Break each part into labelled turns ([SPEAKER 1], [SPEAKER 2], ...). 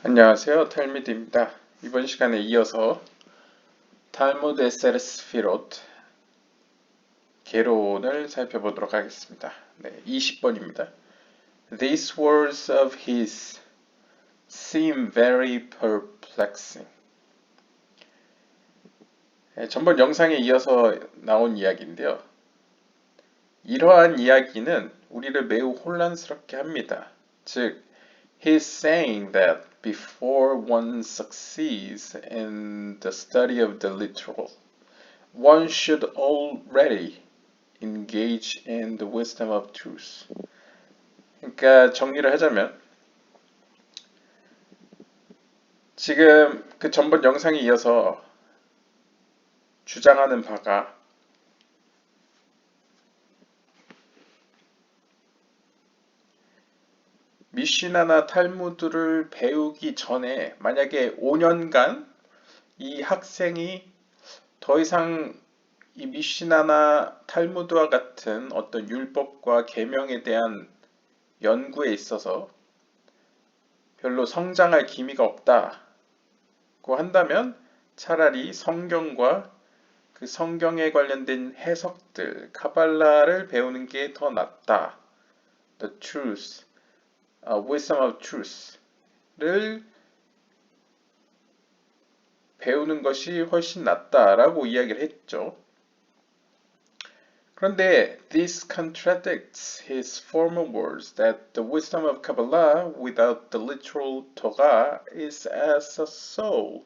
[SPEAKER 1] 안녕하세요. 탈미드입니다. 이번 시간에 이어서 탈무드 에세르 스피롯 개론을 살펴보도록 하겠습니다. 네, 20번입니다. These words of his seem very perplexing. 네, 전번 영상에 이어서 나온 이야기인데요. 이러한 이야기는 우리를 매우 혼란스럽게 합니다. 즉, he's saying that before one succeeds in the study of the literal, one should already engage in the wisdom of truth. 그러니까 정리를 하자면 지금 그 전번 영상에 이어서 주장하는 바가 미시나나 탈무드를 배우기 전에 만약에 5년간 이 학생이 더 이상 이 미시나나 탈무드와 같은 어떤 율법과 계명에 대한 연구에 있어서 별로 성장할 기미가 없다고 한다면 차라리 성경과 그 성경에 관련된 해석들, 카발라를 배우는 게 더 낫다. The truth, wisdom of truth를 배우는 것이 훨씬 낫다라고 이야기를 했죠. 그런데 this contradicts his former words that the wisdom of Kabbalah without the literal Torah is as a soul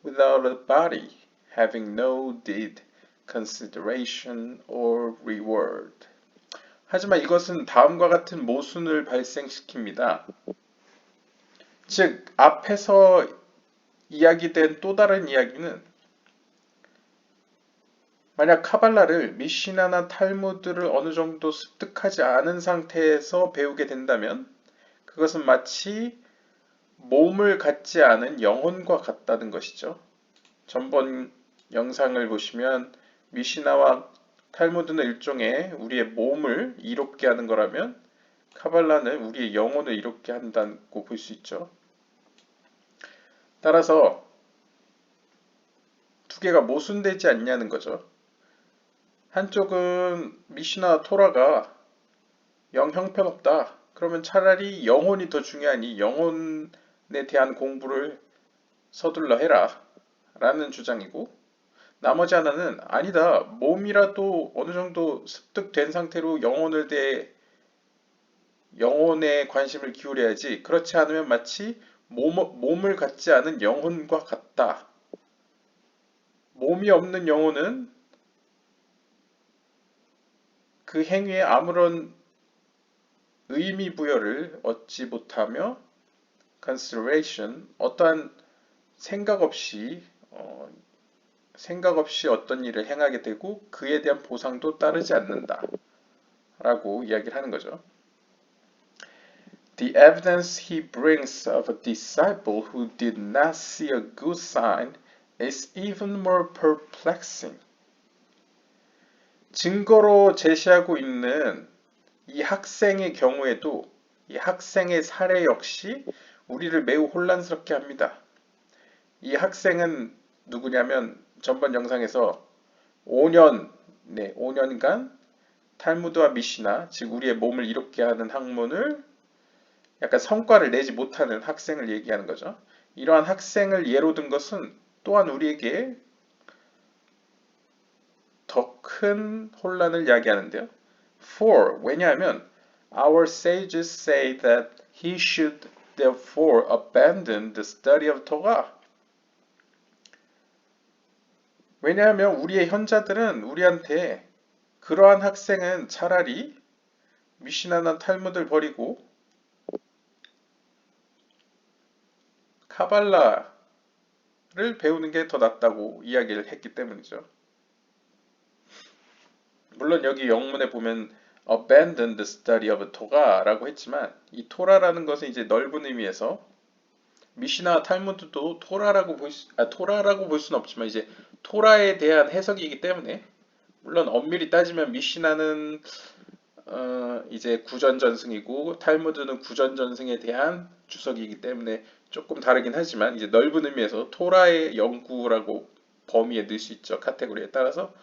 [SPEAKER 1] without a body, having no deed, consideration, or reward. 하지만 이것은 다음과 같은 모순을 발생시킵니다. 즉, 앞에서 이야기된 또 다른 이야기는 만약 카발라를 미시나나 탈무드를 어느 정도 습득하지 않은 상태에서 배우게 된다면 그것은 마치 몸을 갖지 않은 영혼과 같다는 것이죠. 전번 영상을 보시면 미시나와 탈무드는 일종의 우리의 몸을 이롭게 하는 거라면 카발라는 우리의 영혼을 이롭게 한다고 볼 수 있죠. 따라서 두 개가 모순되지 않냐는 거죠. 한쪽은 미시나 토라가 영 형편없다. 그러면 차라리 영혼이 더 중요하니 영혼에 대한 공부를 서둘러 해라. 라는 주장이고 나머지 하나는 아니다. 몸이라도 어느 정도 습득된 상태로 영혼에 관심을 기울여야지. 그렇지 않으면 마치 몸을 갖지 않은 영혼과 같다. 몸이 없는 영혼은 그 행위에 아무런 의미 부여를 얻지 못하며 consideration, 어떠한 생각 없이 어떤 일을 행하게 되고 그에 대한 보상도 따르지 않는다 라고 이야기를 하는 거죠. The evidence he brings of a disciple who did not see a good sign is even more perplexing. 증거로 제시하고 있는 이 학생의 경우에도 이 학생의 사례 역시 우리를 매우 혼란스럽게 합니다. 이 학생은 누구냐면 전번 영상에서 5년간 탈무드와 미시나, 즉 우리의 몸을 이롭게 하는 학문을 약간 성과를 내지 못하는 학생을 얘기하는 거죠. 이러한 학생을 예로 든 것은 또한 우리에게 더 큰 혼란을 야기하는데요. For, 왜냐하면 our sages say that he should therefore abandon the study of Torah. 왜냐하면 우리의 현자들은 우리한테 그러한 학생은 차라리 미시나나 탈무드를 버리고 카발라를 배우는 게 더 낫다고 이야기를 했기 때문이죠. 물론 여기 영문에 보면 abandon the study of Torah라고 했지만 이 토라라는 것은 이제 넓은 의미에서 미시나 탈무드도 토라라고 볼 수는 없지만 이제 토라에 대한 해석이기 때문에 물론 엄밀히 따지면 미시나는 이제 구전전승이고 탈무드는 구전전승에 대한 주석이기 때문에 조금 다르긴 하지만 이제 넓은 의미에서 토라의 연구라고 범위에 넣을 수 있죠. 카테고리에 따라서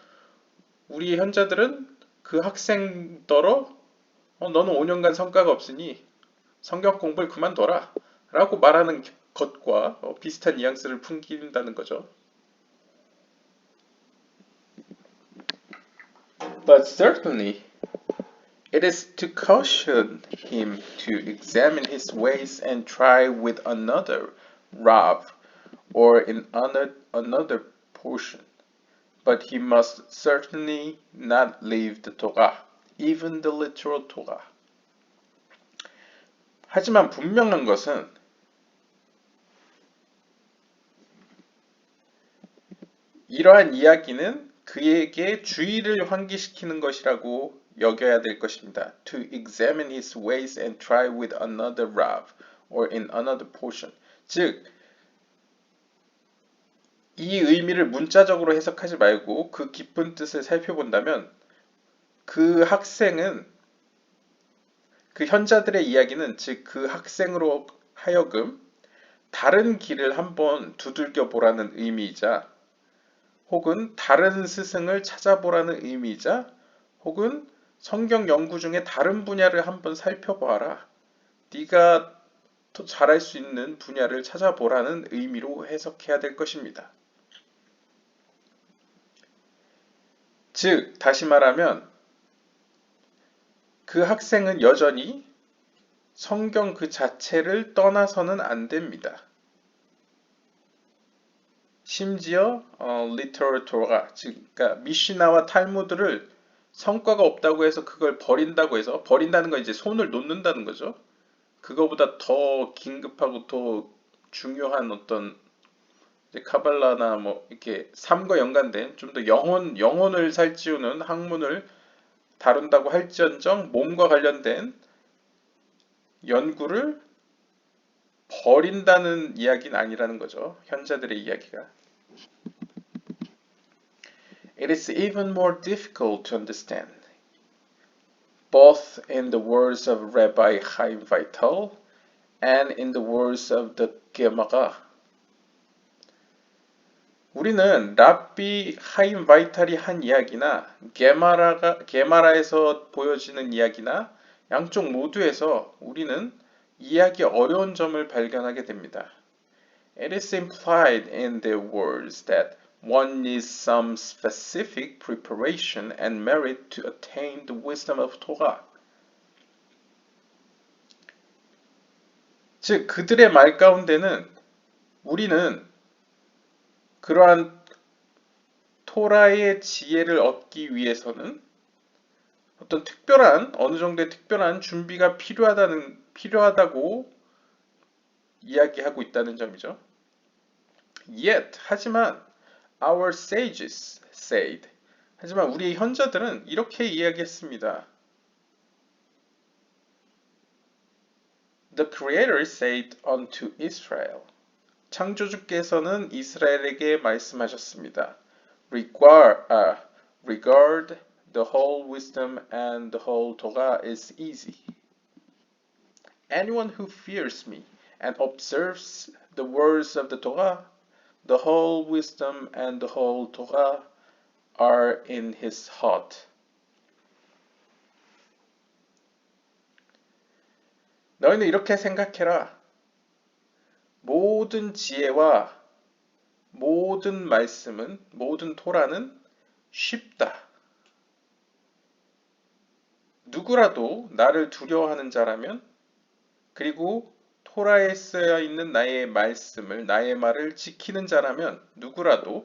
[SPEAKER 1] 우리 현자들은 그 학생더러 너는 5년간 성과가 없으니 성경 공부를 그만둬라 라고 말하는 것과 비슷한 뉘앙스를 풍긴다는 거죠. But certainly it is to caution him to examine his ways and try with another Rav or in another portion. But he must certainly not leave the Torah, even the literal Torah. 하지만 분명한 것은 이러한 이야기는 그에게 주의를 환기시키는 것이라고 여겨야 될 것입니다. To examine his ways and try with another Rav or in another portion. 즉, 이 의미를 문자적으로 해석하지 말고 그 깊은 뜻을 살펴본다면 그 학생은 그 현자들의 이야기는 즉 그 학생으로 하여금 다른 길을 한번 두들겨 보라는 의미이자 혹은 다른 스승을 찾아보라는 의미이자 혹은 성경 연구 중에 다른 분야를 한번 살펴봐라. 네가 더 잘할 수 있는 분야를 찾아보라는 의미로 해석해야 될 것입니다. 즉, 다시 말하면 그 학생은 여전히 성경 그 자체를 떠나서는 안 됩니다. 심지어 리터러토가 즉 그러니까 미시나와 탈무드를 성과가 없다고 해서 그걸 버린다고 해서 버린다는 건 이제 손을 놓는다는 거죠. 그거보다 더 긴급하고 더 중요한 어떤 이제 카발라나 뭐 이렇게 삶과 연관된 좀 더 영혼을 살찌우는 학문을 다룬다고 할지언정 몸과 관련된 연구를 버린다는 이야기는 아니라는 거죠. 현자들의 이야기가. It is even more difficult to understand, both in the words of Rabbi Chaim Vital and in the words of the Gemara. 우리는 랍비 하임 바이탈이 한 이야기나 게마라에서 보여지는 이야기나 양쪽 모두에서 우리는 이해하기 어려운 점을 발견하게 됩니다. It is implied in their words that one needs some specific preparation and merit to attain the wisdom of Torah. 즉, 그들의 말 가운데는 우리는 그러한 토라의 지혜를 얻기 위해서는 어떤 어느 정도의 특별한 준비가 필요하다고 이야기하고 있다는 점이죠. Yet, 하지만 our sages said. 하지만 우리 현자들은 이렇게 이야기했습니다. The Creator said unto Israel. 창조주께서는 이스라엘에게 말씀하셨습니다. Regard the whole wisdom and the whole Torah is easy. Anyone who fears me and observes the words of the Torah, the whole wisdom and the whole Torah are in his heart. 너희는 이렇게 생각해라. 모든 지혜와 모든 말씀은, 모든 토라는 쉽다. 누구라도 나를 두려워하는 자라면, 그리고 토라에 쓰여 있는 나의 말씀을, 나의 말을 지키는 자라면 누구라도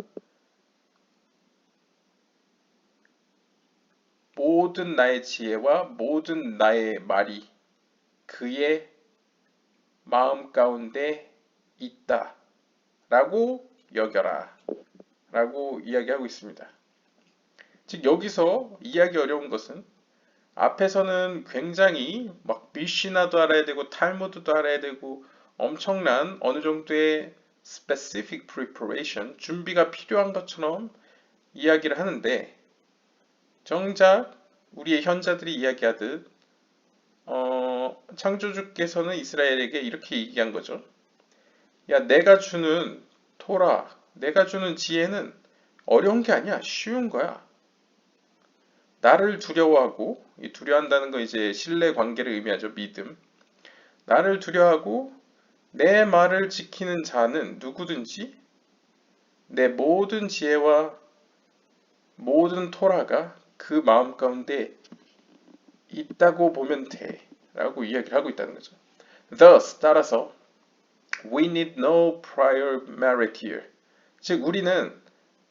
[SPEAKER 1] 모든 나의 지혜와 모든 나의 말이 그의 마음 가운데 있다 라고 여겨라 라고 이야기하고 있습니다. 즉 여기서 이해하기 어려운 것은 앞에서는 굉장히 막 미시나도 알아야 되고 탈무드도 알아야 되고 엄청난 어느 정도의 specific preparation 준비가 필요한 것처럼 이야기를 하는데 정작 우리의 현자들이 이야기하듯 창조주께서는 이스라엘에게 이렇게 얘기한 거죠. 야, 내가 주는 토라, 내가 주는 지혜는 어려운 게 아니야. 쉬운 거야. 나를 두려워하고, 이 두려워한다는 건 이제 신뢰 관계를 의미하죠. 믿음. 나를 두려워하고 내 말을 지키는 자는 누구든지 내 모든 지혜와 모든 토라가 그 마음 가운데 있다고 보면 돼. 라고 이야기를 하고 있다는 거죠. Thus, 따라서 we need no prior merit here. 즉, 우리는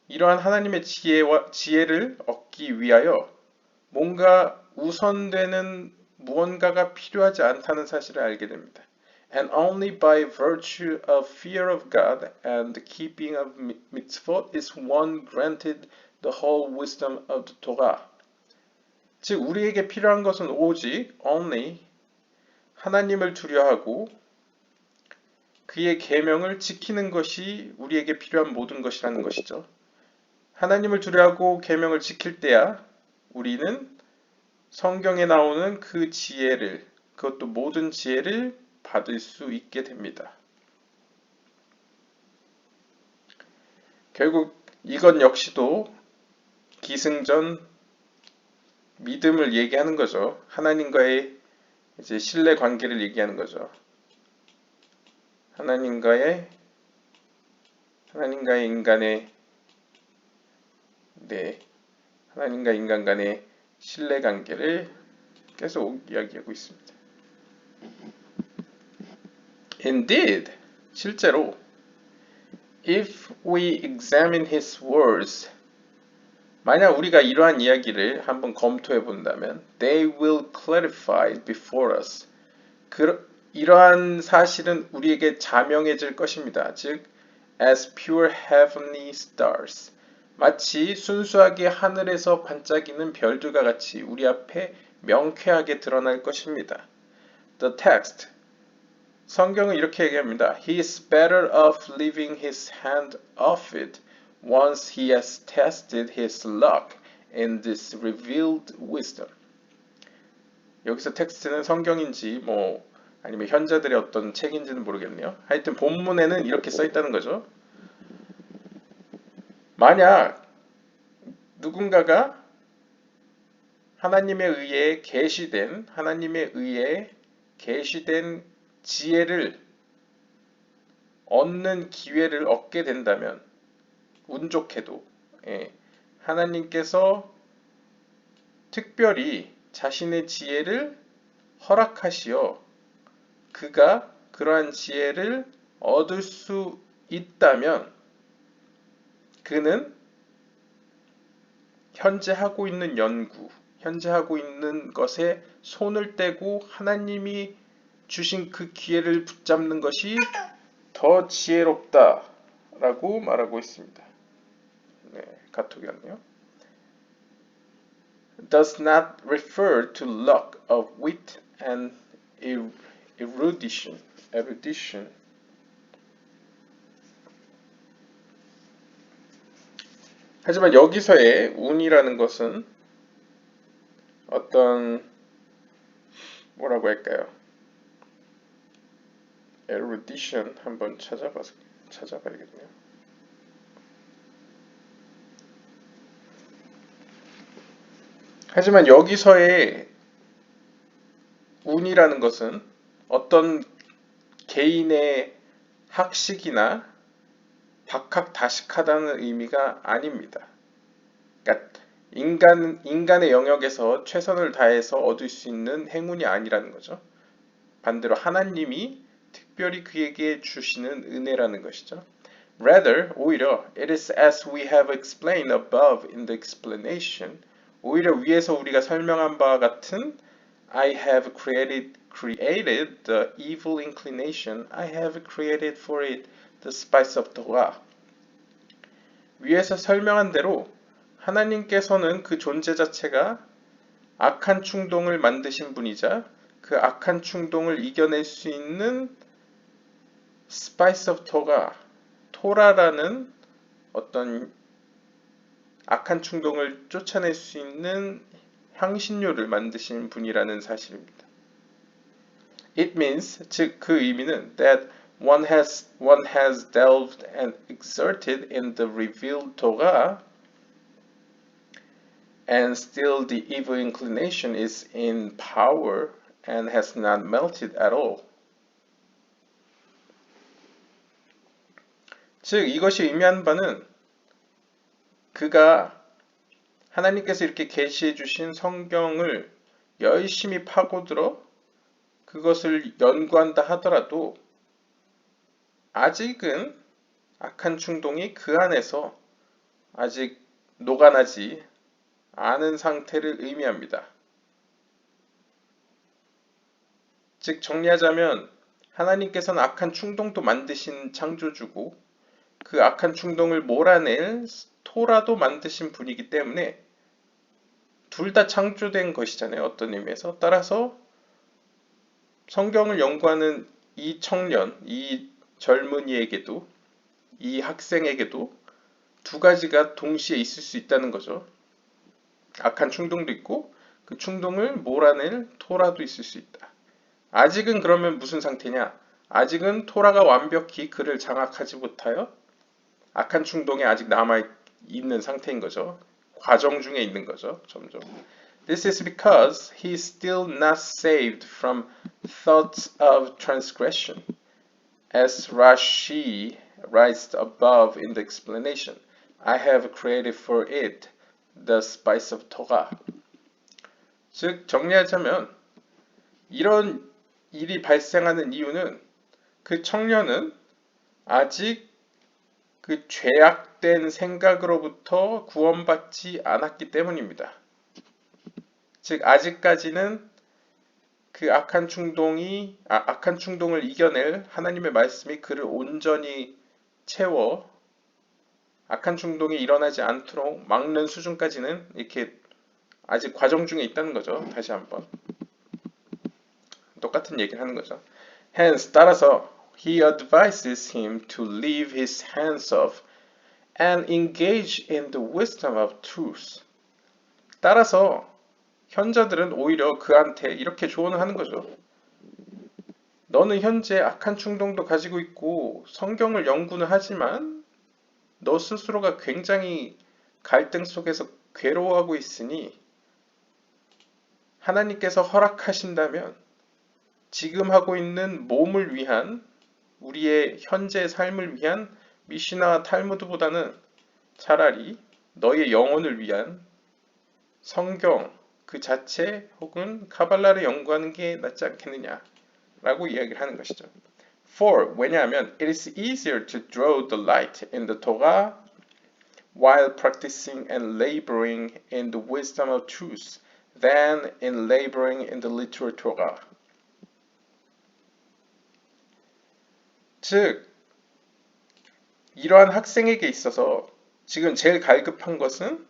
[SPEAKER 1] 이러한 하나님의 지혜를 얻기 위하여 뭔가 우선되는 무언가가 필요하지 않다는 사실을 알게 됩니다. And only by virtue of fear of God and the keeping of mitzvot is one granted the whole wisdom of the Torah. 즉, 우리에게 필요한 것은 오직 only 하나님을 두려워하고 그의 계명을 지키는 것이 우리에게 필요한 모든 것이라는 것이죠. 하나님을 두려워하고 계명을 지킬 때야 우리는 성경에 나오는 그 지혜를, 그것도 모든 지혜를 받을 수 있게 됩니다. 결국 이것 역시도 기승전 믿음을 얘기하는 거죠. 하나님과의 이제 신뢰 관계를 얘기하는 거죠. 하나님과의 인간의 하나님과 인간 간의 신뢰 관계를 계속 이야기하고 있습니다. Indeed, 실제로 if we examine his words, 만약 우리가 이러한 이야기를 한번 검토해 본다면 they will clarify before us. 이러한 사실은 우리에게 자명해질 것입니다. 즉, as pure heavenly stars. 마치 순수하게 하늘에서 반짝이는 별들과 같이 우리 앞에 명쾌하게 드러날 것입니다. The text. 성경은 이렇게 얘기합니다. He is better off leaving his hand off it once he has tested his luck in this revealed wisdom. 여기서 텍스트는 성경인지 아니면 현자들의 어떤 책인지는 모르겠네요. 하여튼 본문에는 이렇게 써 있다는 거죠. 만약 누군가가 하나님에 의해 계시된 지혜를 얻는 기회를 얻게 된다면 운 좋게도 하나님께서 특별히 자신의 지혜를 허락하시어 그가 그러한 지혜를 얻을 수 있다면 그는 현재 하고 있는 연구, 현재 하고 있는 것에 손을 떼고 하나님이 주신 그 기회를 붙잡는 것이 더 지혜롭다라고 말하고 있습니다. 네, 카톡이 왔네요. Does not refer to luck of wit and erudition. 하지만 여기서의 운이라는 것은 어떤 뭐라고 할까요? erudition 한번 찾아봐야겠네요. 하지만 여기서의 운이라는 것은 어떤 개인의 학식이나 박학다식하다는 의미가 아닙니다. 그러니까 인간의 영역에서 최선을 다해서 얻을 수 있는 행운이 아니라는 거죠. 반대로 하나님이 특별히 그에게 주시는 은혜라는 것이죠. Rather, 오히려 it is as we have explained above in the explanation. 오히려 위에서 우리가 설명한 바와 같은 I have created the evil inclination. I have created for it the spice of Torah. 위에서 설명한 대로 하나님께서는 그 존재 자체가 악한 충동을 만드신 분이자 그 악한 충동을 이겨낼 수 있는 spice of Torah, 토라라는 어떤 악한 충동을 쫓아낼 수 있는 향신료를 만드신 분이라는 사실입니다. It means, 즉 그 의미는 that one has delved and exerted in the revealed Torah and still the evil inclination is in power and has not melted at all. 즉 이것이 의미하는 바는 그가 하나님께서 이렇게 계시해 주신 성경을 열심히 파고들어 그것을 연구한다 하더라도 아직은 악한 충동이 그 안에서 아직 녹아나지 않은 상태를 의미합니다. 즉 정리하자면 하나님께서는 악한 충동도 만드신 창조주고 그 악한 충동을 몰아낼 토라도 만드신 분이기 때문에 둘 다 창조된 것이잖아요. 어떤 의미에서. 따라서 성경을 연구하는 이 청년, 이 젊은이에게도 이 학생에게도 두 가지가 동시에 있을 수 있다는 거죠. 악한 충동도 있고 그 충동을 몰아낼 토라도 있을 수 있다. 아직은 그러면 무슨 상태냐? 아직은 토라가 완벽히 그를 장악하지 못하여 악한 충동이 아직 남아있는 상태인 거죠. 과정 중에 있는 거죠. 점점. This is because he is still not saved from thoughts of transgression. As Rashi writes above in the explanation, I have created for it the spice of Torah. 즉 정리하자면 이런 일이 발생하는 이유는 그 청년은 아직 그 죄악된 생각으로부터 구원받지 않았기 때문입니다. 즉 아직까지는 그 악한 충동을 이겨낼 하나님의 말씀이 그를 온전히 채워 악한 충동이 일어나지 않도록 막는 수준까지는 이렇게 아직 과정 중에 있다는 거죠. 다시 한번 똑같은 얘기를 하는 거죠. Hence 따라서 he advises him to leave his hands off and engage in the wisdom of truth. 따라서 현자들은 오히려 그한테 이렇게 조언을 하는 거죠. 너는 현재 악한 충동도 가지고 있고 성경을 연구는 하지만 너 스스로가 굉장히 갈등 속에서 괴로워하고 있으니 하나님께서 허락하신다면 지금 하고 있는 몸을 위한 우리의 현재 삶을 위한 미시나 탈무드보다는 차라리 너의 영혼을 위한 성경 그 자체 혹은 카발라를 연구하는 게 낫지 않겠느냐 라고 이야기를 하는 것이죠. For, 왜냐하면 it is easier to draw the light in the Torah while practicing and laboring in the wisdom of truth than in laboring in the literal Torah. 즉, 이러한 학생에게 있어서 지금 제일 갈급한 것은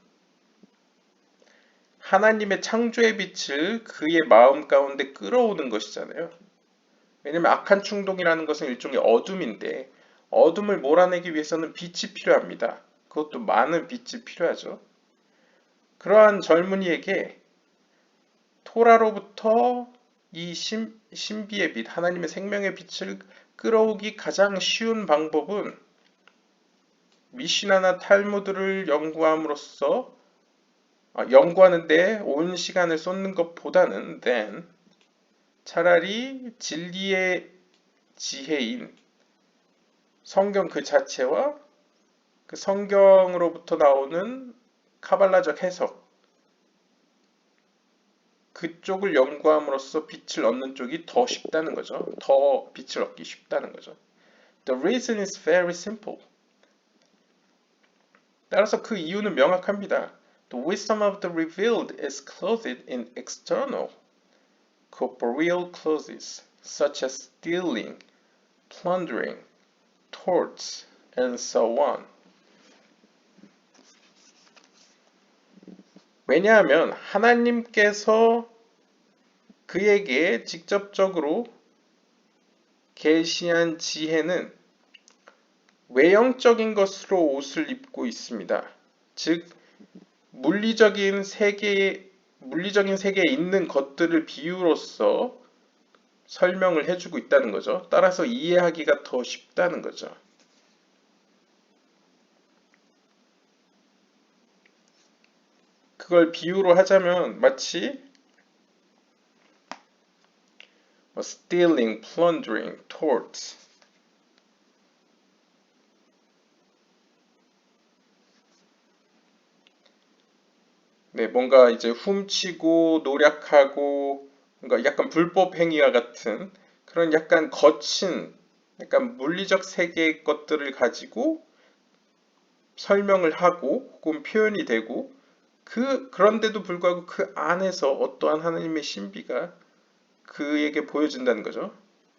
[SPEAKER 1] 하나님의 창조의 빛을 그의 마음 가운데 끌어오는 것이잖아요. 왜냐하면 악한 충동이라는 것은 일종의 어둠인데 어둠을 몰아내기 위해서는 빛이 필요합니다. 그것도 많은 빛이 필요하죠. 그러한 젊은이에게 토라로부터 이 신비의 빛, 하나님의 생명의 빛을 끌어오기 가장 쉬운 방법은 미시나나 탈무드를 연구하는데 온 시간을 쏟는 것보다는 차라리 진리의 지혜인 성경 그 자체와 그 성경으로부터 나오는 카발라적 해석 그쪽을 연구함으로써 빛을 얻는 쪽이 더 쉽다는 거죠. 더 빛을 얻기 쉽다는 거죠. The reason is very simple. 따라서 그 이유는 명확합니다. The wisdom of the revealed is clothed in external, corporeal clothes, such as stealing, plundering, torts, and so on. 왜냐하면 하나님께서 그에게 직접적으로 계시한 지혜는 외형적인 것으로 옷을 입고 있습니다. 즉 물리적인 세계의 물리적인 세계에 있는 것들을 비유로서 설명을 해주고 있다는 거죠. 따라서 이해하기가 더 쉽다는 거죠. 그걸 비유로 하자면 마치 stealing, plundering, torts. 네, 뭔가 이제 훔치고 노력하고 뭔가 약간 불법 행위와 같은 그런 약간 거친 약간 물리적 세계의 것들을 가지고 설명을 하고 혹은 표현이 되고 그런데도 불구하고 그 안에서 어떠한 하나님의 신비가 그에게 보여진다는 거죠.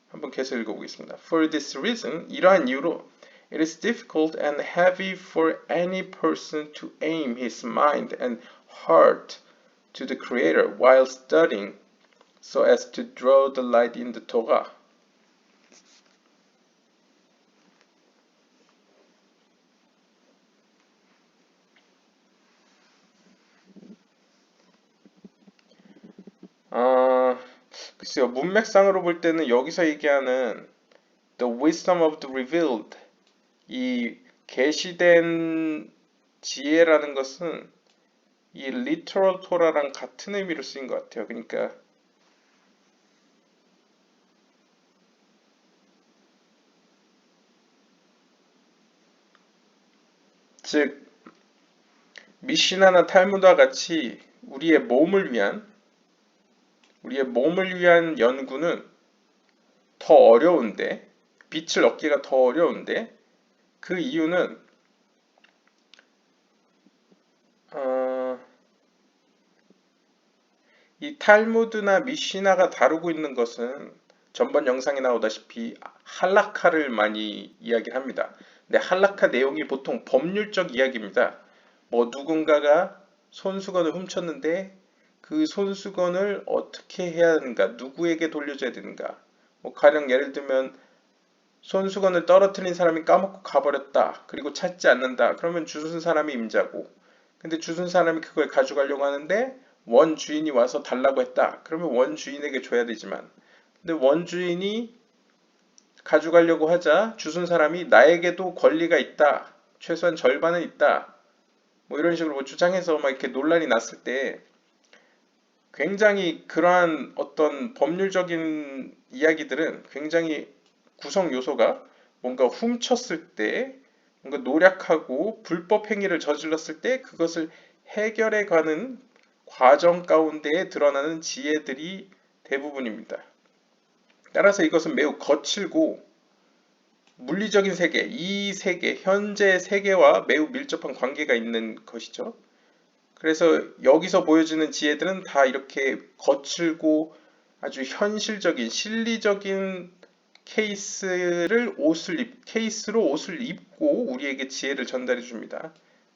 [SPEAKER 1] 한번 계속 읽어보겠습니다. For this reason, 이러한 이유로 it is difficult and heavy for any person to aim his mind and heart to the Creator while studying so as to draw the light in the Torah. 아, 글쎄요. 문맥상으로 볼 때는 여기서 얘기하는 the wisdom of the revealed 이 계시된 지혜라는 것은 이 literal 토라랑 같은 의미로 쓰인 것 같아요. 그러니까 즉 미시나나 탈무드와 같이 우리의 몸을 위한 연구는 더 어려운데 빛을 얻기가 더 어려운데 그 이유는 어, 이 탈무드나 미시나가 다루고 있는 것은 전번 영상에 나오다시피 할라카를 많이 이야기를 합니다. 근데 할라카 내용이 보통 법률적 이야기입니다. 뭐 누군가가 손수건을 훔쳤는데 그 손수건을 어떻게 해야 하는가, 누구에게 돌려줘야 되는가. 뭐 가령 예를 들면 손수건을 떨어뜨린 사람이 까먹고 가버렸다. 그리고 찾지 않는다. 그러면 주순 사람이 임자고. 근데 주순 사람이 그걸 가져가려고 하는데 원 주인이 와서 달라고 했다. 그러면 원 주인에게 줘야 되지만. 근데 원 주인이 가져가려고 하자 주순 사람이 나에게도 권리가 있다. 최소한 절반은 있다. 뭐 이런 식으로 뭐 주장해서 막 이렇게 논란이 났을 때 굉장히 그러한 어떤 법률적인 이야기들은 굉장히 구성 요소가 뭔가 훔쳤을 때, 뭔가 노력하고 불법 행위를 저질렀을 때 그것을 해결해 가는 과정 가운데에 드러나는 지혜들이 대부분입니다. 따라서 이것은 매우 거칠고 물리적인 세계, 이 세계, 현재 세계와 매우 밀접한 관계가 있는 것이죠. 그래서 여기서 보여지는 지혜들은 다 이렇게 거칠고 아주 현실적인, 실리적인 케이스로 옷을 입고 우리에게 지혜를 전달해 줍니다.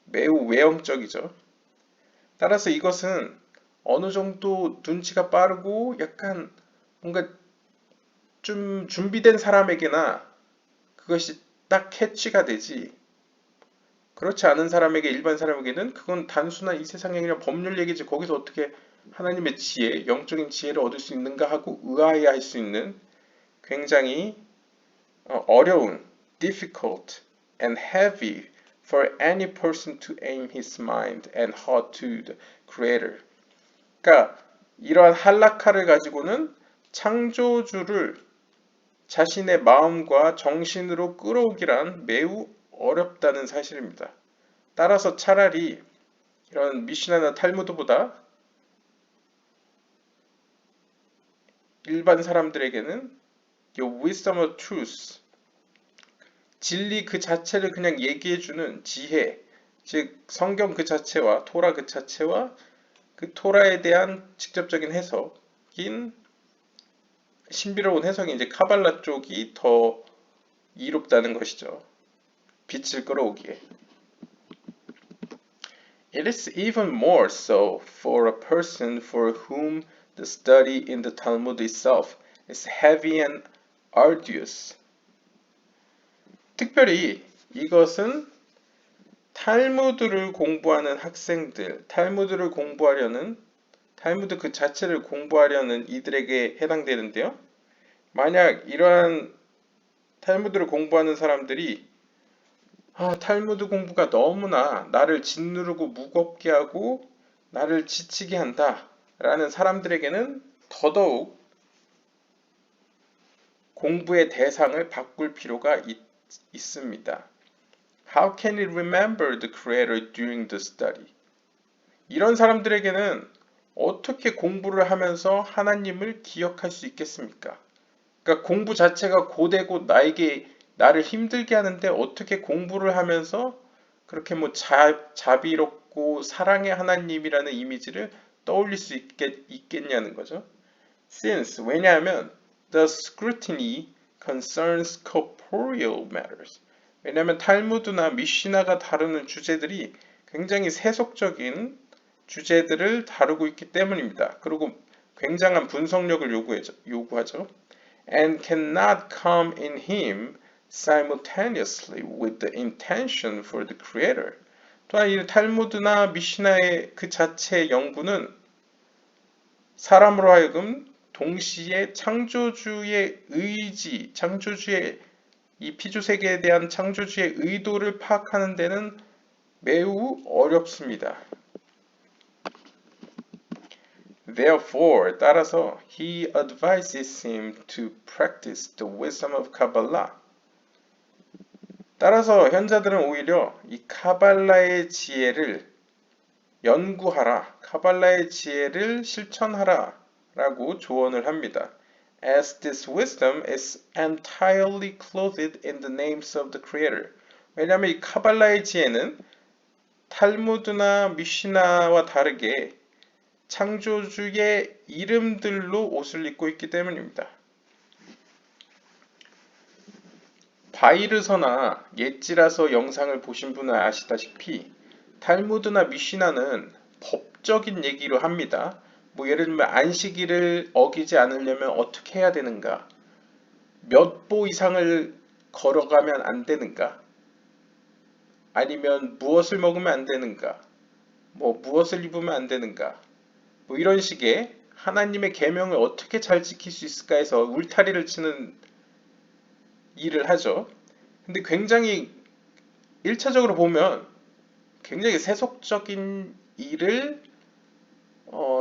[SPEAKER 1] 매우 외형적이죠. 따라서 이것은 어느 정도 눈치가 빠르고 약간 뭔가 좀 준비된 사람에게나 그것이 딱 캐치가 되지. 그렇지 않은 사람에게, 일반 사람에게는 그건 단순한 이 세상의 그냥 법률 얘기지. 거기서 어떻게 하나님의 지혜, 영적인 지혜를 얻을 수 있는가 하고 의아해할 수 있는 굉장히 어려운, difficult and heavy for any person to aim his mind and heart to the Creator. 그러니까 이러한 할라카를 가지고는 창조주를 자신의 마음과 정신으로 끌어오기란 매우 어렵다는 사실입니다. 따라서 차라리 이런 미시나나 탈무드보다 일반 사람들에게는 이 wisdom of truth, 진리 그 자체를 그냥 얘기해주는 지혜, 즉 성경 그 자체와 토라 그 자체와 그 토라에 대한 직접적인 해석인 신비로운 해석이 이제 카발라 쪽이 더 이롭다는 것이죠. 빛을 끌어오기에. It is even more so for a person for whom the study in the Talmud itself is heavy and arduous. 특별히 이것은 탈무드를 공부하는 학생들, 탈무드를 공부하려는 탈무드 그 자체를 공부하려는 이들에게 해당되는데요. 만약 이러한 탈무드를 공부하는 사람들이 탈무드 공부가 너무나 나를 짓누르고 무겁게 하고 나를 지치게 한다 라는 사람들에게는 더더욱 공부의 대상을 바꿀 필요가 있습니다. How can it remember the Creator during the study? 이런 사람들에게는 어떻게 공부를 하면서 하나님을 기억할 수 있겠습니까? 그러니까 공부 자체가 고되고 나를 힘들게 하는데 어떻게 공부를 하면서 그렇게 뭐 자비롭고 사랑의 하나님이라는 이미지를 떠올릴 수 있겠냐는 거죠. Since, 왜냐하면 the scrutiny concerns corporeal matters. 왜냐하면 탈무드나 미시나가 다루는 주제들이 굉장히 세속적인 주제들을 다루고 있기 때문입니다. 그리고 굉장한 분석력을 요구하죠. And cannot come in him simultaneously with the intention for the creator. 또한 이 탈무드나 미시나의 그 자체의 연구는 사람으로 하여금 동시에 창조주의 의지, 창조주의 이 피조세계에 대한 창조주의 의도를 파악하는 데는 매우 어렵습니다. Therefore, 따라서 he advises him to practice the wisdom of Kabbalah. 따라서 현자들은 오히려 이 카발라의 지혜를 연구하라, 카발라의 지혜를 실천하라 라고 조언을 합니다. As this wisdom is entirely clothed in the names of the Creator. 왜냐하면 이 카발라의 지혜는 탈무드나 미시나와 다르게 창조주의 이름들로 옷을 입고 있기 때문입니다. 바이르서나 옛지라서 영상을 보신 분은 아시다시피 탈무드나 미시나는 법적인 얘기로 합니다. 뭐 예를 들면 안식일을 어기지 않으려면 어떻게 해야 되는가? 몇 보 이상을 걸어가면 안 되는가? 아니면 무엇을 먹으면 안 되는가? 뭐 무엇을 입으면 안 되는가? 뭐 이런 식의 하나님의 계명을 어떻게 잘 지킬 수 있을까 해서 울타리를 치는 일을 하죠. 근데 굉장히 1차적으로 보면 굉장히 세속적인 일을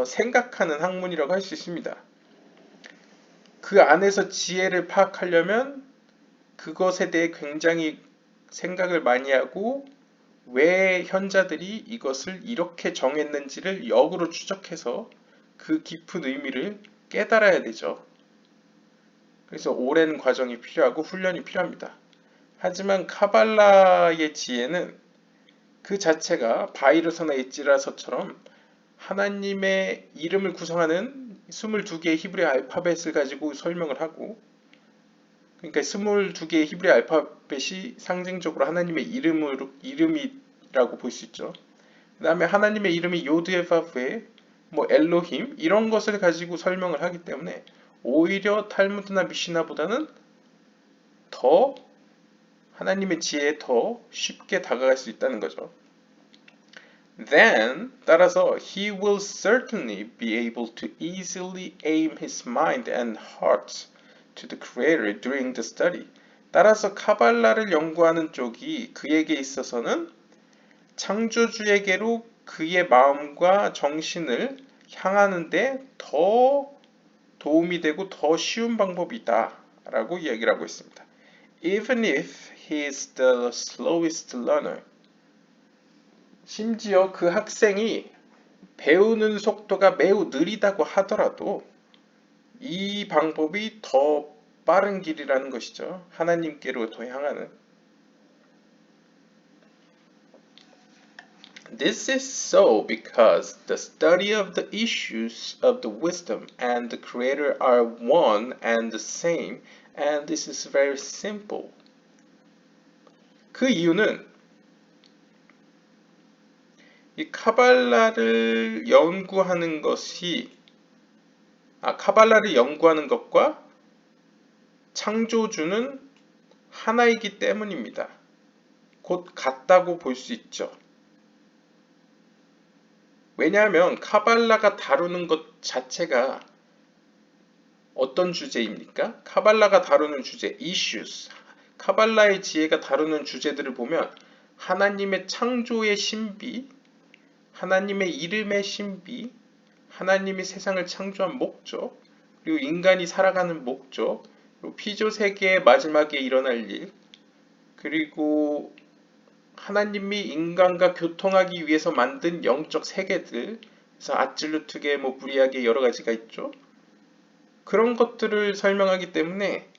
[SPEAKER 1] 생각하는 학문이라고 할 수 있습니다. 그 안에서 지혜를 파악하려면 그것에 대해 굉장히 생각을 많이 하고 왜 현자들이 이것을 이렇게 정했는지를 역으로 추적해서 그 깊은 의미를 깨달아야 되죠. 그래서 오랜 과정이 필요하고 훈련이 필요합니다. 하지만 카발라의 지혜는 그 자체가 바이러서나 엣지라서처럼 하나님의 이름을 구성하는 22개의 히브리 알파벳을 가지고 설명을 하고, 그러니까 22개의 히브리 알파벳이 상징적으로 하나님의 이름이라고 볼 수 있죠. 그 다음에 하나님의 이름이 요드에바브에 뭐 엘로힘 이런 것을 가지고 설명을 하기 때문에 오히려 탈무드나 미시나보다는 더 하나님의 지혜에 더 쉽게 다가갈 수 있다는 거죠. Then, 따라서 he will certainly be able to easily aim his mind and heart to the Creator during the study. 따라서 카발라를 연구하는 쪽이 그에게 있어서는 창조주에게로 그의 마음과 정신을 향하는데 더 도움이 되고 더 쉬운 방법이다 라고 이야기를 하고 있습니다. Even if he is the slowest learner. 심지어 그 학생이 배우는 속도가 매우 느리다고 하더라도 이 방법이 더 빠른 길이라는 것이죠. 하나님께로 더 향하는. This is so because the study of the issues of the wisdom and the Creator are one and the same, and this is very simple. 그 이유는 이 카발라를 연구하는 것과 창조주는 하나이기 때문입니다. 곧 같다고 볼 수 있죠. 왜냐하면 카발라가 다루는 것 자체가 어떤 주제입니까? 카발라가 다루는 주제, issues. 카발라의 지혜가 다루는 주제들을 보면 하나님의 창조의 신비, 하나님의 이름의 신비, 하나님이 세상을 창조한 목적, 그리고 인간이 살아가는 목적, 그리고 피조 세계의 마지막에 일어날 일, 그리고 하나님이 인간과 교통하기 위해서 만든 영적 세계들, 그래서 아찔루트계, 뭐 무리하게 여러 가지가 있죠. 그런 것들을 설명하기 때문에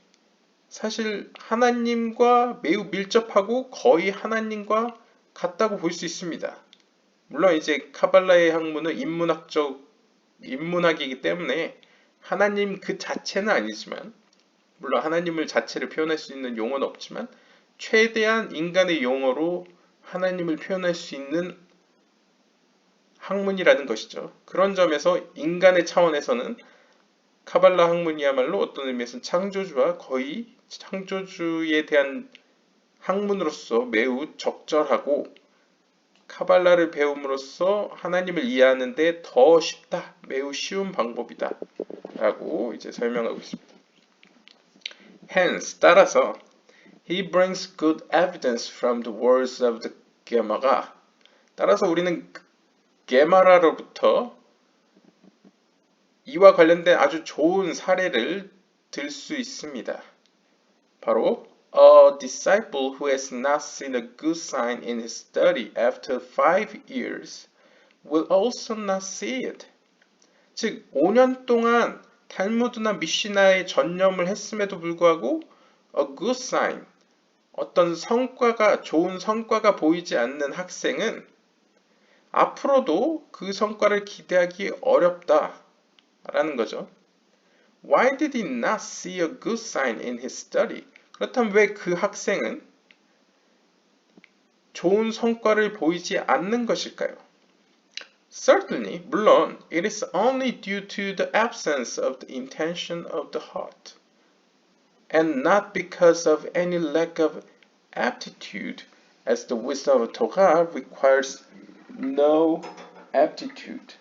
[SPEAKER 1] 사실 하나님과 매우 밀접하고 거의 하나님과 같다고 볼 수 있습니다. 물론 이제 카발라의 학문은 인문학이기 때문에 하나님 그 자체는 아니지만, 물론 하나님을 자체를 표현할 수 있는 용어는 없지만 최대한 인간의 용어로 하나님을 표현할 수 있는 학문이라는 것이죠. 그런 점에서 인간의 차원에서는 카발라 학문이야말로 어떤 의미에서는 창조주와 거의 창조주에 대한 학문으로서 매우 적절하고 카발라를 배움으로써 하나님을 이해하는 데 더 쉽다, 매우 쉬운 방법이다 라고 이제 설명하고 있습니다. Hence, 따라서 He brings good evidence from the words of the Gemara. 따라서 우리는 게마라로부터 이와 관련된 아주 좋은 사례를 들 수 있습니다. 바로 A disciple who has not seen a good sign in his study after 5 years will also not see it. 즉, 5년 동안 탈무드나 미시나에 전념을 했음에도 불구하고 a good sign, 어떤 성과가, 좋은 성과가 보이지 않는 학생은 앞으로도 그 성과를 기대하기 어렵다라는 거죠. Why did he not see a good sign in his study? 그렇다면 왜 그 학생은 좋은 성과를 보이지 않는 것일까요? Certainly, 물론, it is only due to the absence of the intention of the heart, and not because of any lack of aptitude, as the wisdom of Torah requires no aptitude.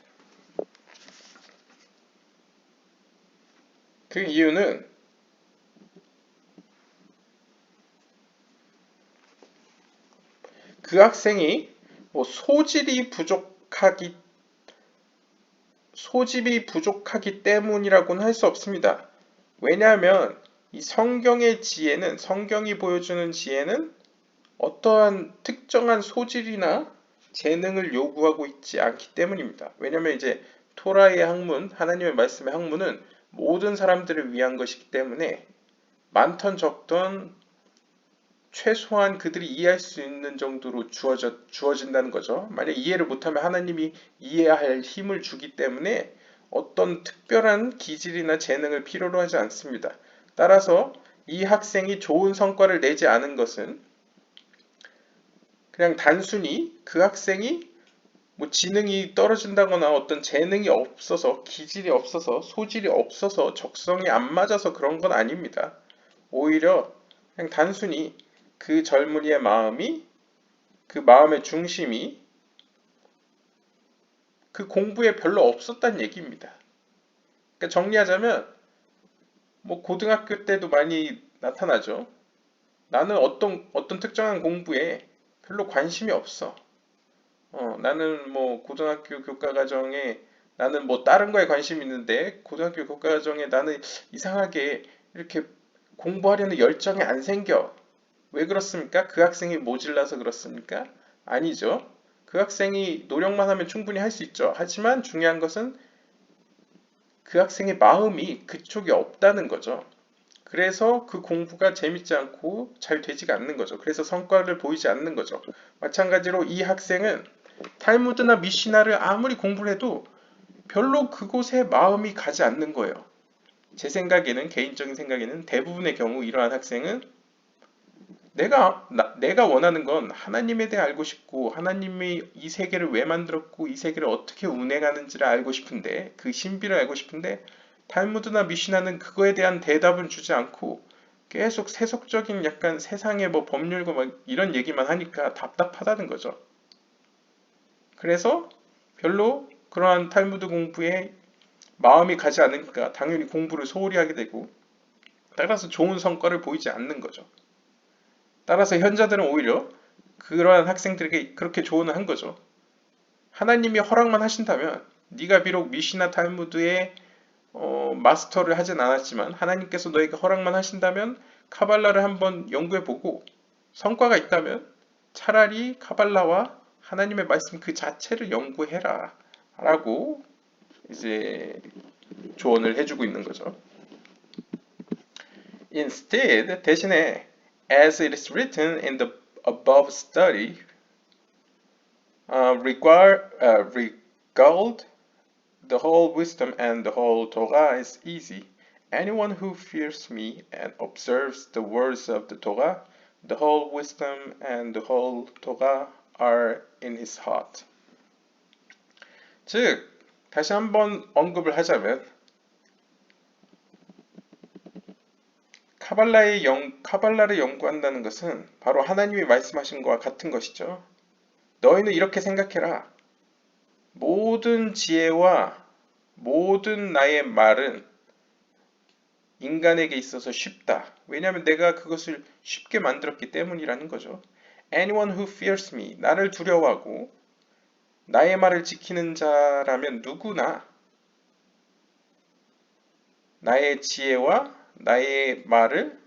[SPEAKER 1] 그 이유는 그 학생이 소질이 부족하기 때문이라고는 할 수 없습니다. 왜냐하면 이 성경의 지혜는, 성경이 보여주는 지혜는 어떠한 특정한 소질이나 재능을 요구하고 있지 않기 때문입니다. 왜냐하면 이제 토라의 학문, 하나님의 말씀의 학문은 모든 사람들을 위한 것이기 때문에 많던 적던 최소한 그들이 이해할 수 있는 정도로 주어진다는 거죠. 만약 이해를 못하면 하나님이 이해할 힘을 주기 때문에 어떤 특별한 기질이나 재능을 필요로 하지 않습니다. 따라서 이 학생이 좋은 성과를 내지 않은 것은 그냥 단순히 그 학생이 지능이 떨어진다거나 어떤 재능이 없어서, 기질이 없어서, 소질이 없어서, 적성이 안 맞아서 그런 건 아닙니다. 오히려 그냥 단순히 그 젊은이의 마음이, 그 마음의 중심이 그 공부에 별로 없었단 얘기입니다. 그러니까 정리하자면 고등학교 때도 많이 나타나죠. 나는 어떤 특정한 공부에 별로 관심이 없어. 나는 고등학교 교과과정에 나는 다른 거에 관심이 있는데 고등학교 교과과정에 나는 이상하게 이렇게 공부하려는 열정이 안 생겨. 왜 그렇습니까? 그 학생이 모질라서 그렇습니까? 아니죠. 그 학생이 노력만 하면 충분히 할 수 있죠. 하지만 중요한 것은 그 학생의 마음이 그쪽에 없다는 거죠. 그래서 그 공부가 재밌지 않고 잘 되지가 않는 거죠. 그래서 성과를 보이지 않는 거죠. 마찬가지로 이 학생은 탈무드나 미시나를 아무리 공부를 해도 별로 그곳에 마음이 가지 않는 거예요. 제 생각에는, 개인적인 생각에는 대부분의 경우 이러한 학생은 내가 원하는 건 하나님에 대해 알고 싶고 하나님이 이 세계를 왜 만들었고 이 세계를 어떻게 운행하는지를 알고 싶은데, 그 신비를 알고 싶은데 탈무드나 미시나는 그거에 대한 대답은 주지 않고 계속 세속적인 약간 세상의 법률과 이런 얘기만 하니까 답답하다는 거죠. 그래서 별로 그러한 탈무드 공부에 마음이 가지 않으니까 당연히 공부를 소홀히 하게 되고 따라서 좋은 성과를 보이지 않는 거죠. 따라서 현자들은 오히려 그러한 학생들에게 그렇게 조언을 한 거죠. 하나님이 허락만 하신다면 네가 비록 미시나 탈무드의 마스터를 하진 않았지만 하나님께서 너에게 허락만 하신다면 카발라를 한번 연구해보고 성과가 있다면 차라리 카발라와 하나님의 말씀 그 자체를 연구해라 라고 이제 조언을 해주고 있는 거죠. Instead, 대신에 as it is written in the above study, regard the whole wisdom and the whole Torah is easy. Anyone who fears me and observes the words of the Torah, the whole wisdom and the whole Torah are in his heart. 즉, 다시 한번 언급을 하자면 카발라를 연구한다는 것은 바로 하나님이 말씀하신 것과 같은 것이죠. 너희는 이렇게 생각해라. 모든 지혜와 모든 나의 말은 인간에게 있어서 쉽다. 왜냐하면 내가 그것을 쉽게 만들었기 때문이라는 거죠. Anyone who fears me, 나를 두려워하고 나의 말을 지키는 자라면 누구나 나의 지혜와 나의 말을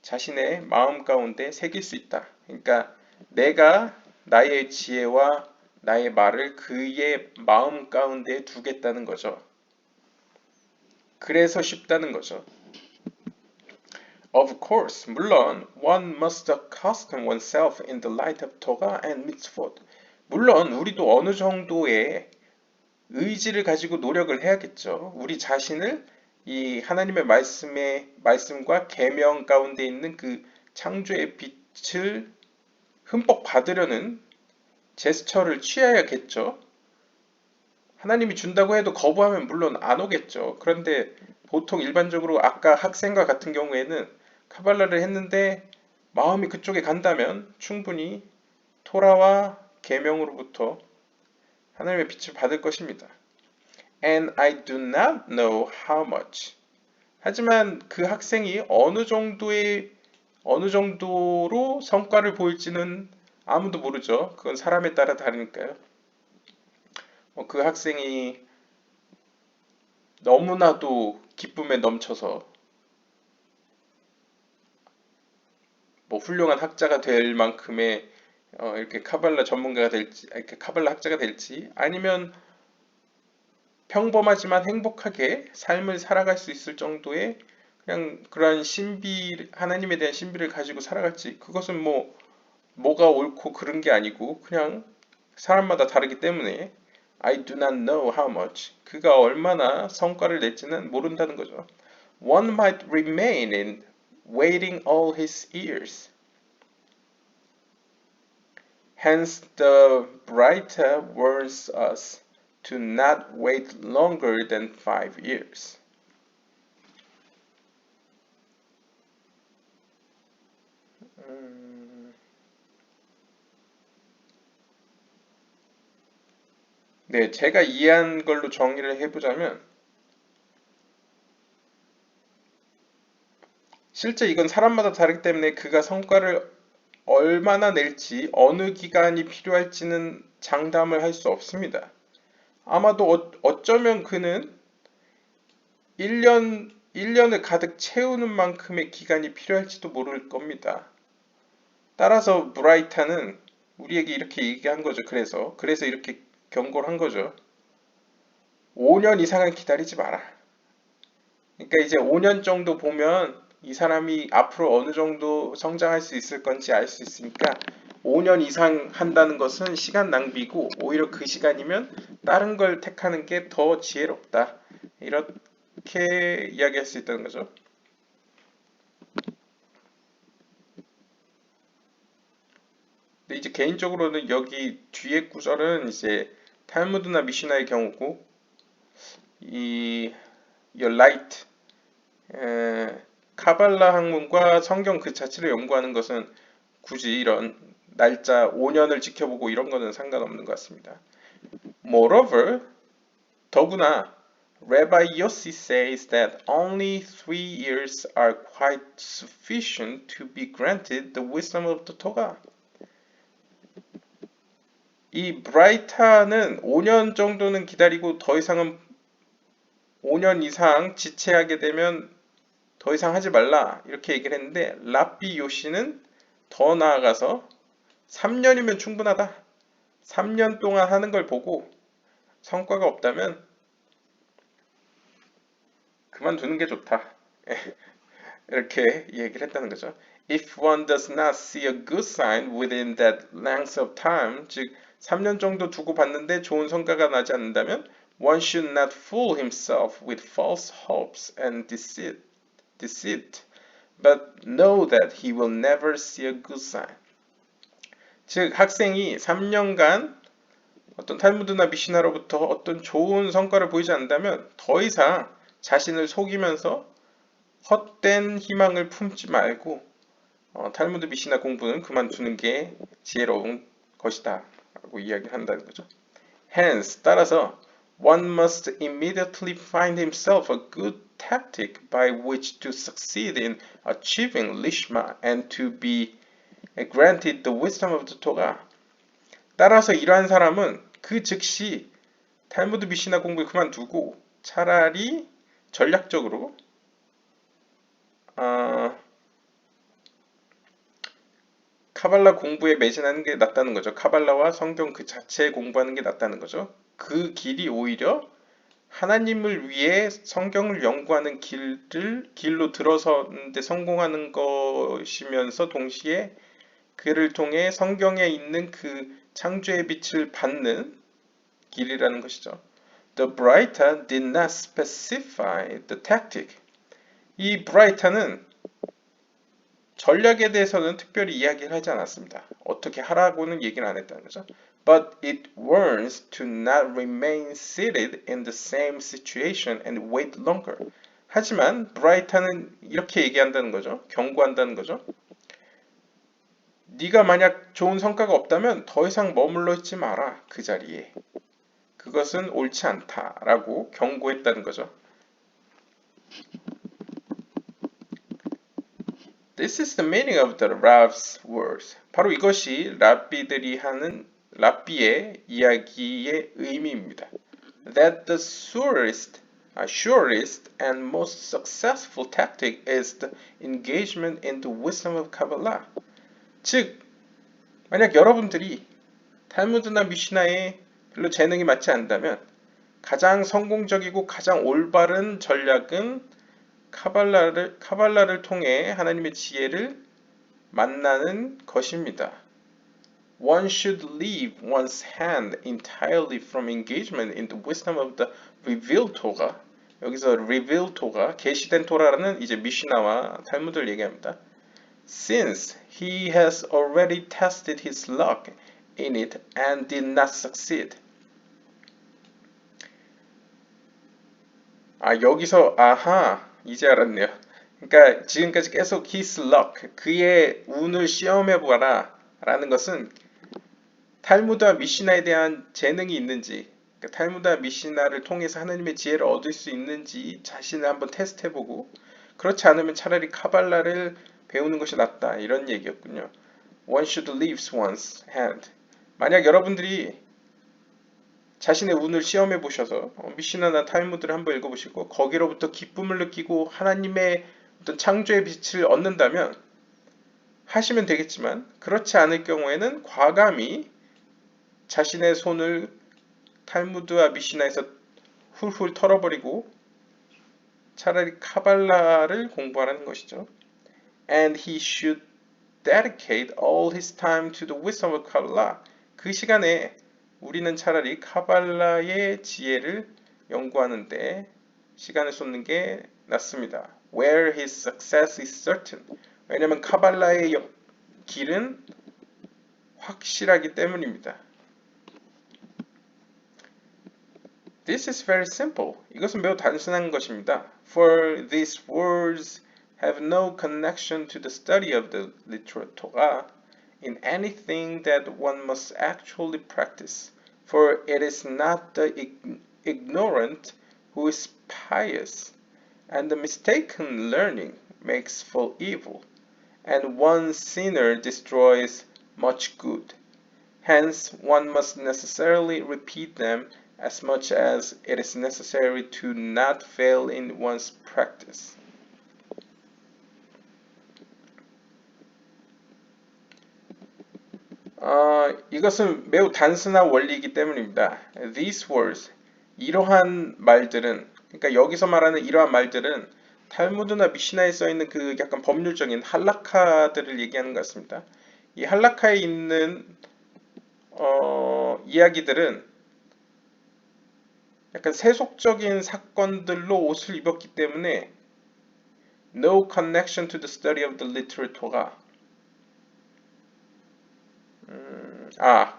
[SPEAKER 1] 자신의 마음 가운데 새길 수 있다. 그러니까 내가 나의 지혜와 나의 말을 그의 마음 가운데 두겠다는 거죠. 그래서 쉽다는 거죠. Of course, 물론 one must accustom oneself in the light of Torah and mitzvot. 물론 우리도 어느 정도의 의지를 가지고 노력을 해야겠죠. 우리 자신을 이 하나님의 말씀과 계명 가운데 있는 그 창조의 빛을 흠뻑 받으려는 제스처를 취해야겠죠. 하나님이 준다고 해도 거부하면 물론 안 오겠죠. 그런데 보통 일반적으로 아까 학생과 같은 경우에는 카발라를 했는데 마음이 그쪽에 간다면 충분히 토라와 계명으로부터 하나님의 빛을 받을 것입니다. And I do not know how much. 하지만 그 학생이 어느 정도로 성과를 보일지는 아무도 모르죠. 그건 사람에 따라 다르니까요. 그 학생이 너무나도 기쁨에 넘쳐서 훌륭한 학자가 될 만큼의 이렇게 카발라 전문가가 될지, 이렇게 카발라 학자가 될지, 아니면 평범하지만 행복하게 삶을 살아갈 수 있을 정도의 그냥 그러한 하나님에 대한 신비를 가지고 살아갈지, 그것은 뭐가 옳고 그른 게 아니고 그냥 사람마다 다르기 때문에 I do not know how much. 그가 얼마나 성과를 낼지는 모른다는 거죠. One might remain in waiting all his years. Hence the writer warns us to not wait longer than 5 years. 네, 제가 이해한 걸로 정리를 해보자면 실제 이건 사람마다 다르기 때문에 그가 성과를 얼마나 낼지 어느 기간이 필요할지는 장담을 할 수 없습니다. 아마도 어쩌면 그는 1년을 가득 채우는 만큼의 기간이 필요할지도 모를 겁니다. 따라서 브라이타는 우리에게 이렇게 얘기한 거죠. 그래서 이렇게 경고를 한 거죠. 5년 이상은 기다리지 마라. 그러니까 이제 5년 정도 보면 이 사람이 앞으로 어느 정도 성장할 수 있을 건지 알 수 있으니까 5년 이상 한다는 것은 시간 낭비고 오히려 그 시간이면 다른 걸 택하는 게 더 지혜롭다. 이렇게 이야기할 수 있다는 거죠. 근데 이제 개인적으로는 여기 뒤에 구절은 이제 탈무드나 미시나의 경우고 이 your light 카발라 학문과 성경 그 자체를 연구하는 것은 굳이 이런 날짜 5년을 지켜보고 이런 거는 상관없는 것 같습니다. Moreover, 더구나 Rabbi Yossi says that only 3 years are quite sufficient to be granted the wisdom of the Torah. 이 브라이타는 5년 정도는 기다리고 더 이상은 5년 이상 지체하게 되면 더 이상 하지 말라 이렇게 얘기를 했는데 랍비 요시는 더 나아가서 3년이면 충분하다. 3년 동안 하는 걸 보고 성과가 없다면 그만두는 게 좋다. 이렇게 얘기를 했다는 거죠. If one does not see a good sign within that length of time, 즉 3년 정도 두고 봤는데 좋은 성과가 나지 않는다면 one should not fool himself with false hopes and deceit, but know that he will never see a good sign. 즉 학생이 3년간 어떤 탈무드나 미시나로부터 어떤 좋은 성과를 보이지 않는다면 더 이상 자신을 속이면서 헛된 희망을 품지 말고 탈무드 미시나 공부는 그만두는 게 지혜로운 것이다 라고 이야기를 한다는 거죠. Hence, 따라서 one must immediately find himself a good tactic by which to succeed in achieving lishma and to be granted the wisdom of the Torah. 따라서 이러한 사람은 그 즉시 탈무드 미시나 공부를 그만두고 차라리 전략적으로 카발라 공부에 매진하는 게 낫다는 거죠. 카발라와 성경 그 자체 공부하는 게 낫다는 거죠. 그 길이 오히려 하나님을 위해 성경을 연구하는 길로 들어서는데 성공하는 것이면서 동시에 그를 통해 성경에 있는 그 창조의 빛을 받는 길이라는 것이죠. The Braita did not specify the tactic. 이 브라이타는 전략에 대해서는 특별히 이야기를 하지 않았습니다. 어떻게 하라고는 얘기는 안 했다는 거죠. But it warns to not remain seated in the same situation and wait longer. 하지만 브라이타는 이렇게 얘기한다는 거죠. 경고한다는 거죠. 네가 만약 좋은 성과가 없다면 더 이상 머물러 있지 마라. 그 자리에. 그것은 옳지 않다라고 경고했다는 거죠. This is the meaning of the Rav's words. 바로 이것이 랍비들이 하는 랍비의 이야기의 의미입니다. That the surest and most successful tactic is the engagement in the wisdom of Kabbalah. 즉, 만약 여러분들이 탈무드나 미시나에 별로 재능이 맞지 않다면 가장 성공적이고 가장 올바른 전략은 카발라를 통해 하나님의 지혜를 만나는 것입니다. One should leave one's hand entirely from engagement in the wisdom of the revealed Torah. 여기서 revealed Torah, 계시된 토라라는 이제 미시나와 탈무드를 얘기합니다. Since he has already tested his luck in it and did not succeed. 여기서 이제 알았네요. 그러니까 지금까지 계속 his luck, 그의 운을 시험해보라 라는 것은 탈무드와 미시나에 대한 재능이 있는지, 그러니까 탈무드와 미시나를 통해서 하나님의 지혜를 얻을 수 있는지 자신을 한번 테스트해보고 그렇지 않으면 차라리 카발라를 배우는 것이 낫다 이런 얘기였군요. One should leave one's hand. 만약 여러분들이 자신의 운을 시험해 보셔서 미시나나 탈무드를 한번 읽어보시고 거기로부터 기쁨을 느끼고 하나님의 어떤 창조의 빛을 얻는다면 하시면 되겠지만 그렇지 않을 경우에는 과감히 자신의 손을 탈무드와 미시나에서 훌훌 털어버리고 차라리 카발라를 공부하라는 것이죠. And he should dedicate all his time to the wisdom of Kabbalah. 그 시간에 우리는 차라리 카발라의 지혜를 연구하는데 시간을 쏟는 게 낫습니다. Where his success is certain. 왜냐하면 카발라의 길은 확실하기 때문입니다. This is very simple. 이것은 매우 단순한 것입니다. For these words have no connection to the study of the literal Torah. In anything that one must actually practice, for it is not the ignorant who is pious, and the mistaken learning makes for evil, and one sinner destroys much good. Hence, one must necessarily repeat them as much as it is necessary to not fail in one's practice. 이것은 매우 단순한 원리이기 때문입니다. These words, 이러한 말들은, 그러니까 여기서 말하는 이러한 말들은 탈무드나 미시나에 써 있는 그 약간 법률적인 할라카들을 얘기하는 것 같습니다. 이 할라카에 있는 이야기들은 약간 세속적인 사건들로 옷을 입었기 때문에 no connection to the study of the literal Torah.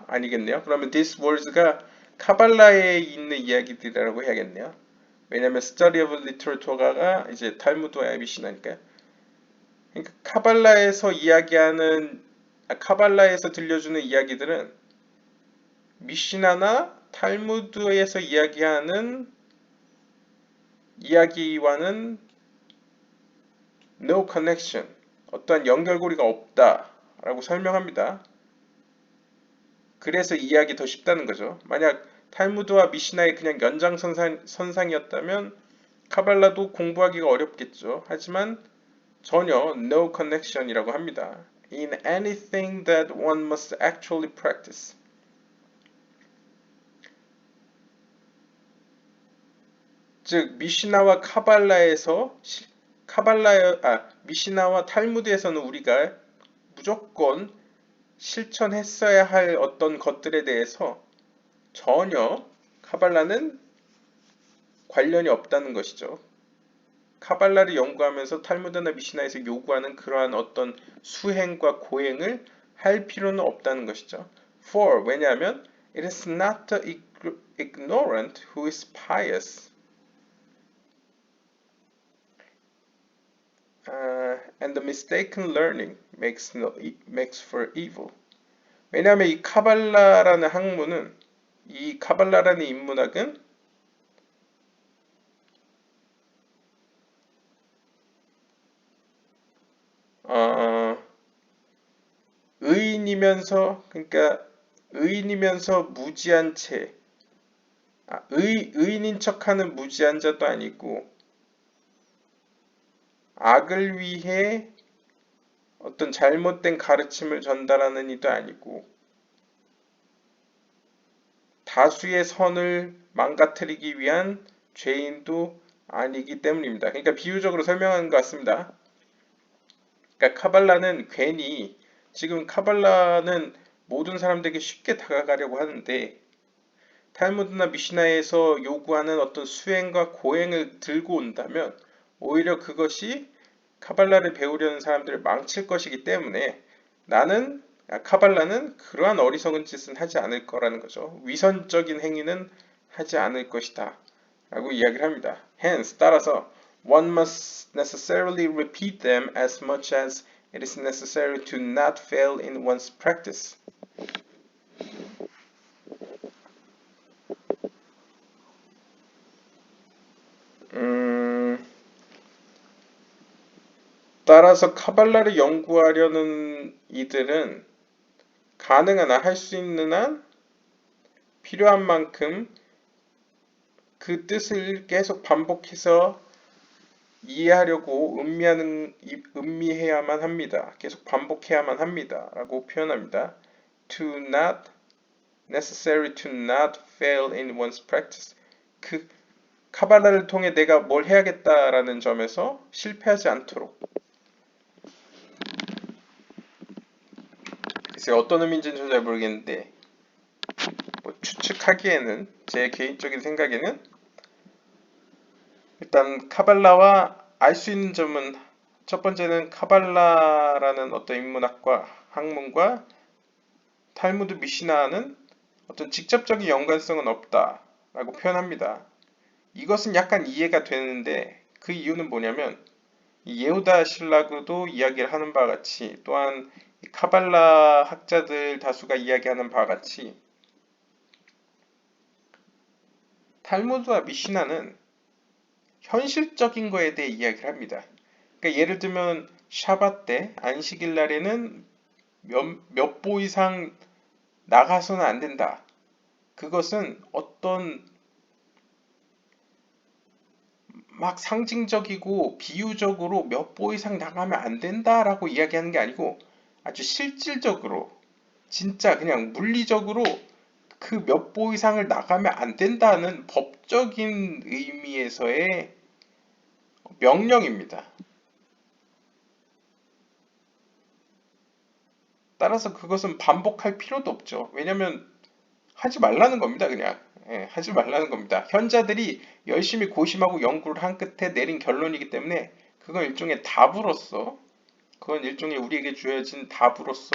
[SPEAKER 1] 아니겠네요. 그러면 these words가 카발라에 있는 이야기들이라고 해야겠네요. 왜냐면 study of literal Torah가 이제 탈무드와 미시나니까요. 그러니까 카발라에서 들려주는 이야기들은 미시나나 탈무드에서 이야기하는 이야기와는 no connection, 어떠한 연결고리가 없다라고 설명합니다. 그래서 이해하기 더 쉽다는 거죠. 만약 탈무드와 미시나의 그냥 연장선상이었다면 카발라도 공부하기가 어렵겠죠. 하지만 전혀 no connection이라고 합니다. In anything that one must actually practice. 즉 미시나와 미시나와 탈무드에서는 우리가 무조건 실천했어야 할 어떤 것들에 대해서 전혀 카발라는 관련이 없다는 것이죠. 카발라를 연구하면서 탈무드나 미시나에서 요구하는 그러한 어떤 수행과 고행을 할 필요는 없다는 것이죠. For, 왜냐하면 it is not the ignorant who is pious. And the mistaken learning makes for evil. 왜냐하면 이 카발라라는 인문학은 의인이면서 무지한 채, 의인인 척하는 무지한 자도 아니고 악을 위해 어떤 잘못된 가르침을 전달하는 이도 아니고 다수의 선을 망가뜨리기 위한 죄인도 아니기 때문입니다. 그러니까 비유적으로 설명하는 것 같습니다. 그러니까 지금 카발라는 모든 사람들에게 쉽게 다가가려고 하는데 탈무드나 미시나에서 요구하는 어떤 수행과 고행을 들고 온다면 오히려 그것이 카발라를 배우려는 사람들을 망칠 것이기 때문에 카발라는 그러한 어리석은 짓은 하지 않을 거라는 거죠. 위선적인 행위는 하지 않을 것이다 라고 이야기를 합니다. Hence, 따라서 one must necessarily repeat them as much as it is necessary to not fail in one's practice. 따라서 카발라를 연구하려는 이들은 가능한 한 할 수 있는 한 필요한 만큼 그 뜻을 계속 반복해서 이해하려고 음미해야만 합니다. 계속 반복해야만 합니다. 라고 표현합니다. necessary to not fail in one's practice. 그 카발라를 통해 내가 뭘 해야겠다라는 점에서 실패하지 않도록. 글쎄 어떤 의미인지는 잘 모르겠는데 추측하기에는 제 개인적인 생각에는 일단 카발라와 알 수 있는 점은 첫 번째는 카발라라는 어떤 인문학과 학문과 탈무드 미시나는 어떤 직접적인 연관성은 없다라고 표현합니다. 이것은 약간 이해가 되는데 그 이유는 뭐냐면 예후다 실라그도 이야기를 하는 바와 같이 또한 카발라 학자들 다수가 이야기하는 바와 같이 탈무드와 미시나는 현실적인 거에 대해 이야기를 합니다. 그러니까 예를 들면 샤bat 때 안식일 날에는 몇 보 이상 나가서는 안 된다. 그것은 어떤 막 상징적이고 비유적으로 몇 보 이상 나가면 안 된다라고 이야기하는 게 아니고 아주 실질적으로 진짜 그냥 물리적으로 그 몇 보 이상을 나가면 안 된다는 법적인 의미에서의 명령입니다. 따라서 그것은 반복할 필요도 없죠. 왜냐면 하지 말라는 겁니다, 그냥. 예, 하지 말라는 겁니다. 현자들이 열심히 고심하고 연구를 한 끝에 내린 결론이기 때문에 그건 일종의 답으로서, 그건 일종의 우리에게 주어진 답으로서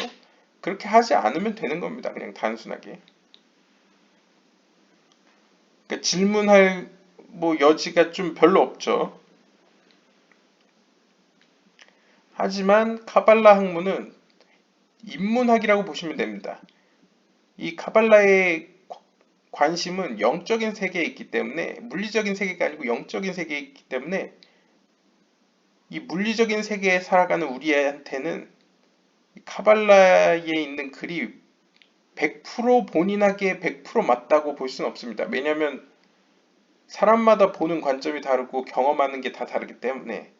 [SPEAKER 1] 그렇게 하지 않으면 되는 겁니다. 그냥 단순하게. 그러니까 질문할 뭐 여지가 좀 별로 없죠. 하지만 카발라 학문은 인문학이라고 보시면 됩니다. 이 카발라의 관심은 영적인 세계에 있기 때문에 물리적인 세계가 아니고 영적인 세계에 있기 때문에 이 물리적인 세계에 살아가는 우리한테는 카발라에 있는 글이 100% 본인에게 100% 맞다고 볼 수는 없습니다. 왜냐하면 사람마다 보는 관점이 다르고 경험하는 게 다 다르기 때문에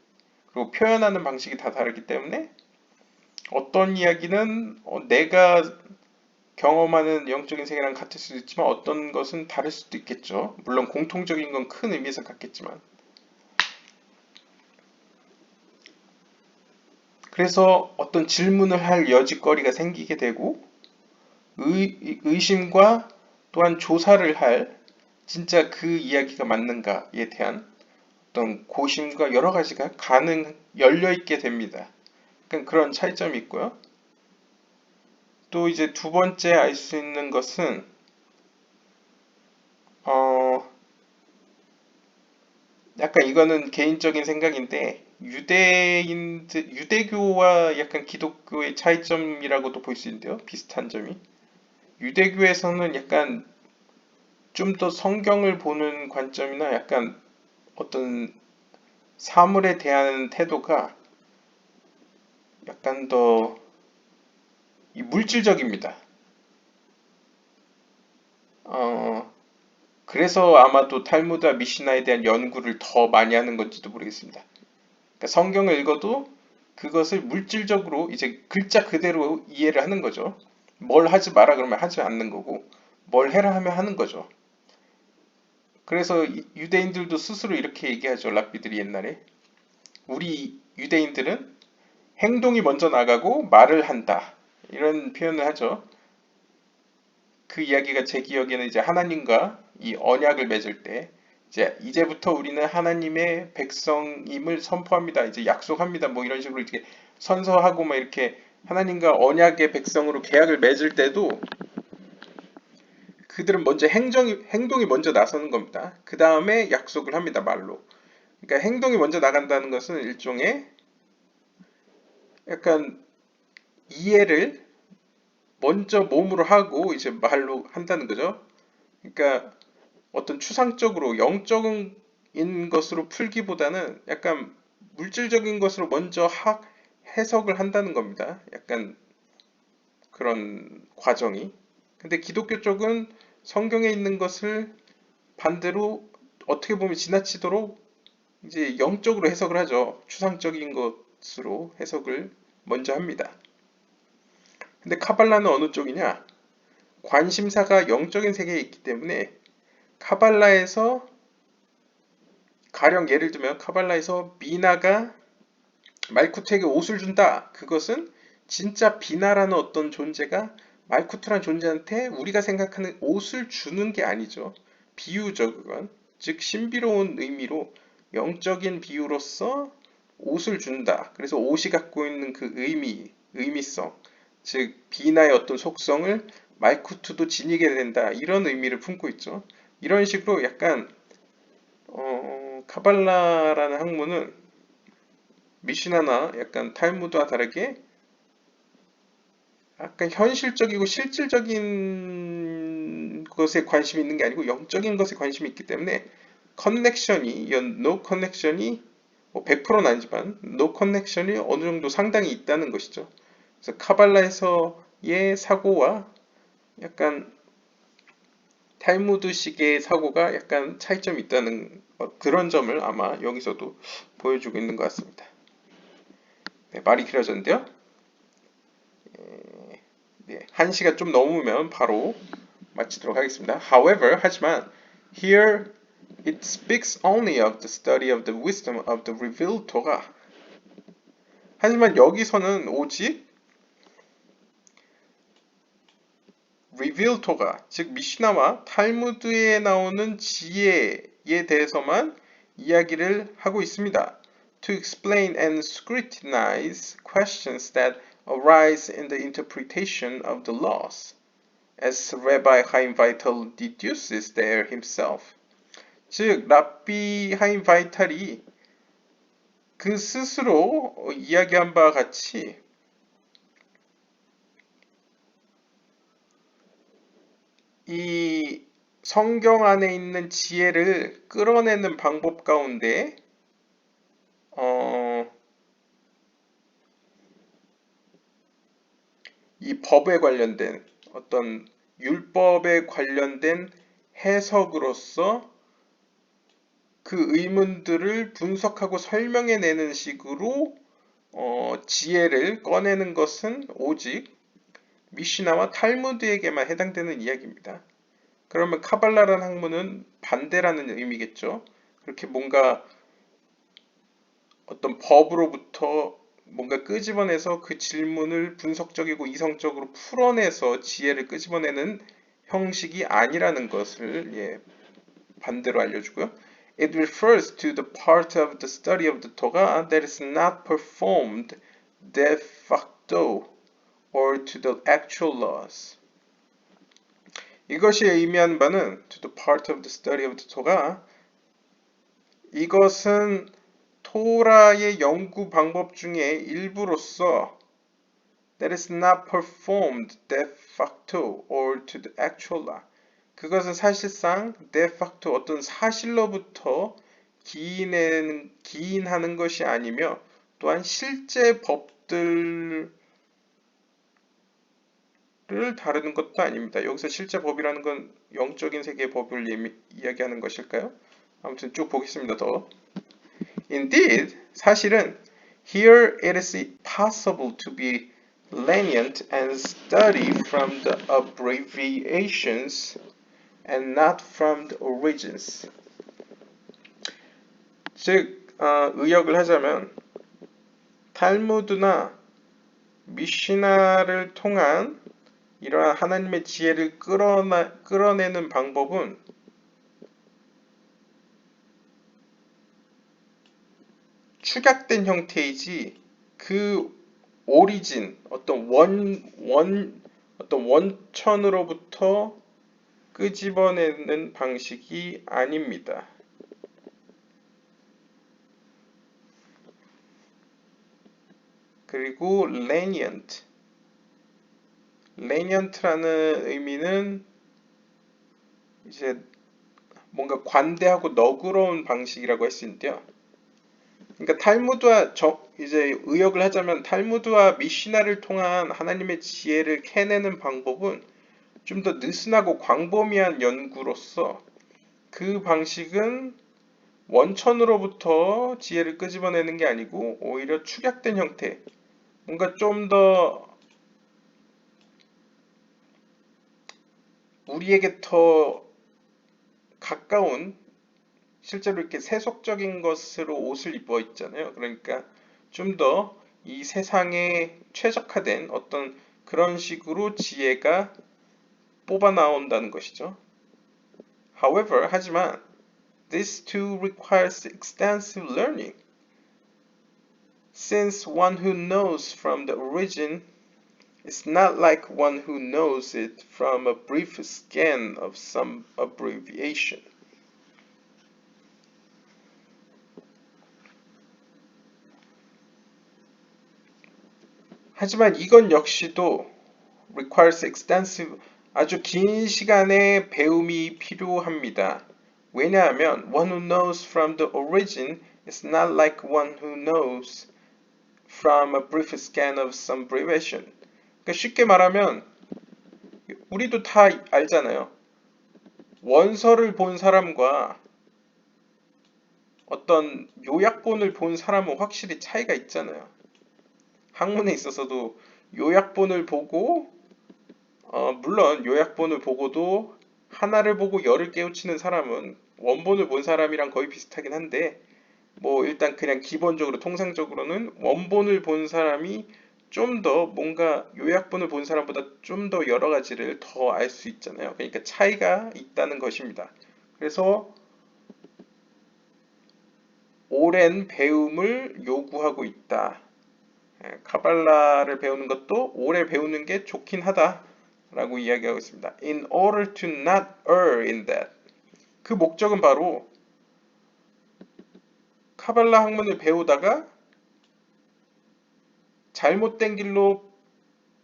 [SPEAKER 1] 그리고 표현하는 방식이 다 다르기 때문에 어떤 이야기는 내가 경험하는 영적인 세계랑 같을 수도 있지만 어떤 것은 다를 수도 있겠죠. 물론 공통적인 건 큰 의미에서 같겠지만. 그래서 어떤 질문을 할 여지거리가 생기게 되고 의심과 또한 조사를 할 진짜 그 이야기가 맞는가에 대한 어떤 고심과 여러 가지가 열려 있게 됩니다. 그러니까 그런 차이점이 있고요. 또 이제 두 번째 알 수 있는 것은 어 약간 이거는 개인적인 생각인데 유대교와 약간 기독교의 차이점이라고도 볼 수 있는데요. 비슷한 점이. 유대교에서는 약간 좀 더 성경을 보는 관점이나 약간 어떤 사물에 대한 태도가 약간 더 물질적입니다. 어, 그래서 아마도 탈무드와 미시나에 대한 연구를 더 많이 하는 건지도 모르겠습니다. 그러니까 성경을 읽어도 그것을 물질적으로 이제 글자 그대로 이해를 하는 거죠. 뭘 하지 마라 그러면 하지 않는 거고, 뭘 해라 하면 하는 거죠. 그래서 유대인들도 스스로 이렇게 얘기하죠. 랍비들이 옛날에. 우리 유대인들은 행동이 먼저 나가고 말을 한다. 이런 표현을 하죠. 그 이야기가 제 기억에는 이제 하나님과 이 언약을 맺을 때 이제부터 우리는 하나님의 백성임을 선포합니다. 이제 약속합니다. 뭐 이런 식으로 이렇게 선서하고 막 이렇게 하나님과 언약의 백성으로 계약을 맺을 때도 그들은 먼저 행동이 먼저 나서는 겁니다. 그 다음에 약속을 합니다. 말로. 그러니까 행동이 먼저 나간다는 것은 일종의 약간 이해를 먼저 몸으로 하고 이제 말로 한다는 거죠. 그러니까 어떤 추상적으로 영적인 것으로 풀기보다는 약간 물질적인 것으로 먼저 해석을 한다는 겁니다. 약간 그런 과정이. 근데 기독교 쪽은 성경에 있는 것을 반대로 어떻게 보면 지나치도록 이제 영적으로 해석을 하죠. 추상적인 것으로 해석을 먼저 합니다. 근데 카발라는 어느 쪽이냐? 관심사가 영적인 세계에 있기 때문에 카발라에서 가령 예를 들면 카발라에서 미나가 말쿠트에게 옷을 준다. 그것은 진짜 비나라는 어떤 존재가 말쿠트란 존재한테 우리가 생각하는 옷을 주는 게 아니죠. 비유죠, 그건. 즉 신비로운 의미로 영적인 비유로서 옷을 준다. 그래서 옷이 갖고 있는 그 의미성, 즉 비나의 어떤 속성을 말쿠트도 지니게 된다. 이런 의미를 품고 있죠. 이런 식으로 약간 카발라라는 학문은 미시나나 약간 탈무드와 다르게 약간 현실적이고 실질적인 것에 관심이 있는 게 아니고 영적인 것에 관심이 있기 때문에 커넥션이, no 커넥션이 뭐 100%는 아니지만 no 커넥션이 어느 정도 상당히 있다는 것이죠. 그래서 카발라에서의 사고와 약간 탈무드식의 사고가 약간 차이점이 있다는 그런 점을 아마 여기서도 보여주고 있는 것 같습니다. 네, 말이 길어졌는데요. 네, 1시가 좀 넘으면 바로 마치도록 하겠습니다. However, 하지만 here it speaks only of the study of the wisdom of the revealed Torah. 하지만 여기서는 오직 revealed Torah, 즉 미시나와 탈무드에 나오는 지혜에 대해서만 이야기를 하고 있습니다. To explain and scrutinize questions that arise in the interpretation of the laws, as Rabbi Chaim Vital deduces there himself. 즉, 랍비 하임 바이탈이 그 스스로 이야기한 바와 같이 이 성경 안에 있는 지혜를 끌어내는 방법 가운데 이 법에 관련된 어떤 율법에 관련된 해석으로서 그 의문들을 분석하고 설명해내는 식으로 지혜를 꺼내는 것은 오직 미시나와 탈무드에게만 해당되는 이야기입니다. 그러면 카발라라는 학문은 반대라는 의미겠죠. 그렇게 뭔가 어떤 법으로부터 뭔가 끄집어내서 그 질문을 분석적이고 이성적으로 풀어내서 지혜를 끄집어내는 형식이 아니라는 것을 반대로 알려주고요. It refers to the part of the study of the Torah that is not performed de facto or to the actual laws. 이것이 의미하는 바는 to the part of the study of the Torah, 이것은 토라의 연구 방법 중에 일부로서 that is not performed de facto or to the actual law. 그것은 사실상 de facto 어떤 사실로부터 기인하는 것이 아니며 또한 실제 법들을 다루는 것도 아닙니다. 여기서 실제 법이라는 건 영적인 세계의 법을 이야기하는 것일까요? 아무튼 쭉 보겠습니다. 더. Indeed, 사실은 here it is possible to be lenient and study from the abbreviations and not from the origins. 즉, 의역을 하자면 탈무드나 미시나를 통한 이러한 하나님의 지혜를 끌어내는 방법은 축약된 형태이지 그 오리진, 어떤 어떤 원천으로부터 끄집어내는 방식이 아닙니다. 그리고 lenient라는 의미는 이제 뭔가 관대하고 너그러운 방식이라고 할 수 있는데요. 그러니까 탈무드와 이제 의역을 하자면 탈무드와 미시나를 통한 하나님의 지혜를 캐내는 방법은 좀 더 느슨하고 광범위한 연구로서 그 방식은 원천으로부터 지혜를 끄집어내는 게 아니고 오히려 축약된 형태, 뭔가 좀 더 우리에게 더 가까운 실제로 이렇게 세속적인 것으로 옷을 입어 있잖아요. 그러니까 좀 더 이 세상에 최적화된 어떤 그런 식으로 지혜가 뽑아 나온다는 것이죠. However, 하지만 this too requires extensive learning. Since one who knows from the origin is not like one who knows it from a brief scan of some abbreviation. 하지만 이건 역시도 requires extensive 아주 긴 시간의 배움이 필요합니다. 왜냐하면 one who knows from the origin is not like one who knows from a brief scan of some abbreviation. 그러니까 쉽게 말하면 우리도 다 알잖아요. 원서를 본 사람과 어떤 요약본을 본 사람은 확실히 차이가 있잖아요. 학문에 있어서도 요약본을 보고 물론 요약본을 보고도 하나를 보고 열을 깨우치는 사람은 원본을 본 사람이랑 거의 비슷하긴 한데 뭐 일단 그냥 기본적으로 통상적으로는 원본을 본 사람이 좀 더 뭔가 요약본을 본 사람보다 좀 더 여러 가지를 더 알 수 있잖아요. 그러니까 차이가 있다는 것입니다. 그래서 오랜 배움을 요구하고 있다. 카발라를 배우는 것도 오래 배우는 게 좋긴 하다라고 이야기하고 있습니다. In order to not err in that. 그 목적은 바로 카발라 학문을 배우다가 잘못된 길로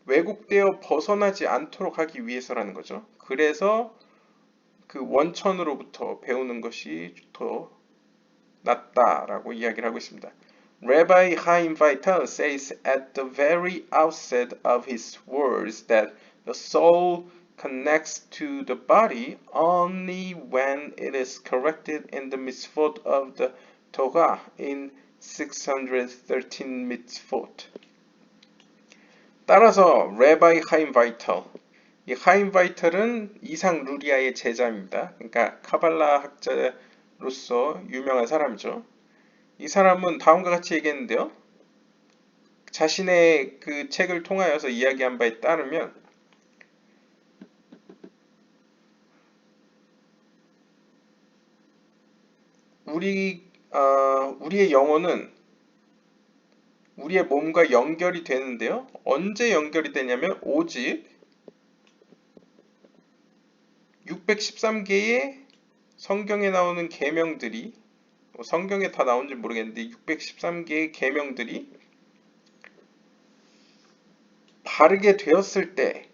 [SPEAKER 1] 왜곡되어 벗어나지 않도록 하기 위해서라는 거죠. 그래서 그 원천으로부터 배우는 것이 더 낫다라고 이야기를 하고 있습니다. Rabbi Chaim Vital says at the very outset of his words that the soul connects to the body only when it is corrected in the mitzvot of the Torah in 613 mitzvot. 따라서 레바이 하임 바이털, 이 하임 바이털은 이상 루리아의 제자입니다. 그러니까 카발라 학자로서 유명한 사람이죠. 이 사람은 다음과 같이 얘기했는데요. 자신의 그 책을 통하여서 이야기한 바에 따르면 우리의 영혼은 우리의 몸과 연결이 되는데요. 언제 연결이 되냐면 오직 613개의 성경에 나오는 계명들이 성경에 다 나온지 모르겠는데 613개의 계명들이 바르게 되었을 때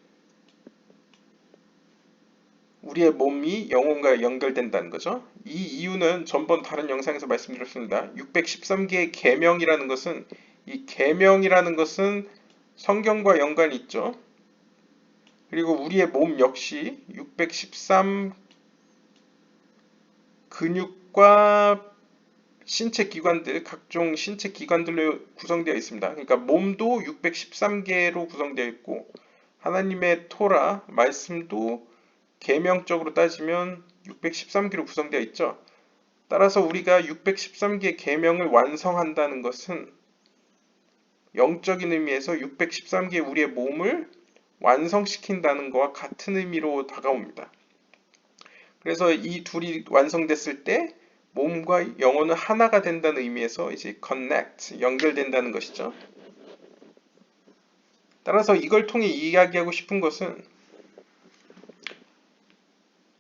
[SPEAKER 1] 우리의 몸이 영혼과 연결된다는 거죠. 이 이유는 전번 다른 영상에서 말씀드렸습니다. 613개의 계명이라는 것은 이 계명이라는 것은 성경과 연관이 있죠. 그리고 우리의 몸 역시 613 근육과 신체 기관들, 각종 신체 기관들로 구성되어 있습니다. 그러니까 몸도 613개로 구성되어 있고 하나님의 토라, 말씀도 계명적으로 따지면 613개로 구성되어 있죠. 따라서 우리가 613개 계명을 완성한다는 것은 영적인 의미에서 613개 우리의 몸을 완성시킨다는 것과 같은 의미로 다가옵니다. 그래서 이 둘이 완성됐을 때 몸과 영혼은 하나가 된다는 의미에서 이제 connect, 연결된다는 것이죠. 따라서 이걸 통해 이야기하고 싶은 것은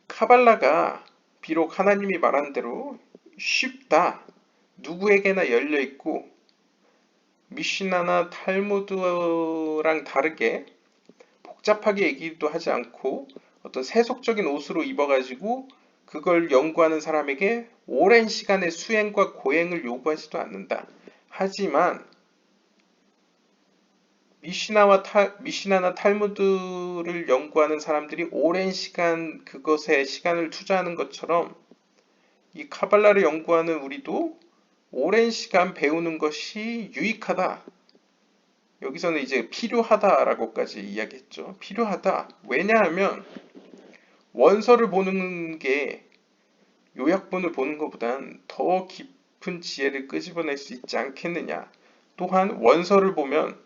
[SPEAKER 1] 카발라가 비록 하나님이 말한 대로 쉽다, 누구에게나 열려있고 미시나나 탈무드랑 다르게 복잡하게 얘기도 하지 않고 어떤 세속적인 옷으로 입어가지고 그걸 연구하는 사람에게 오랜 시간의 수행과 고행을 요구하지도 않는다. 하지만 미시나나 탈무드를 연구하는 사람들이 오랜 시간 그것에 시간을 투자하는 것처럼 이 카발라를 연구하는 우리도 오랜 시간 배우는 것이 유익하다. 여기서는 이제 필요하다라고까지 이야기했죠. 필요하다. 왜냐하면 원서를 보는 게 요약본을 보는 것보단 더 깊은 지혜를 끄집어낼 수 있지 않겠느냐. 또한 원서를 보면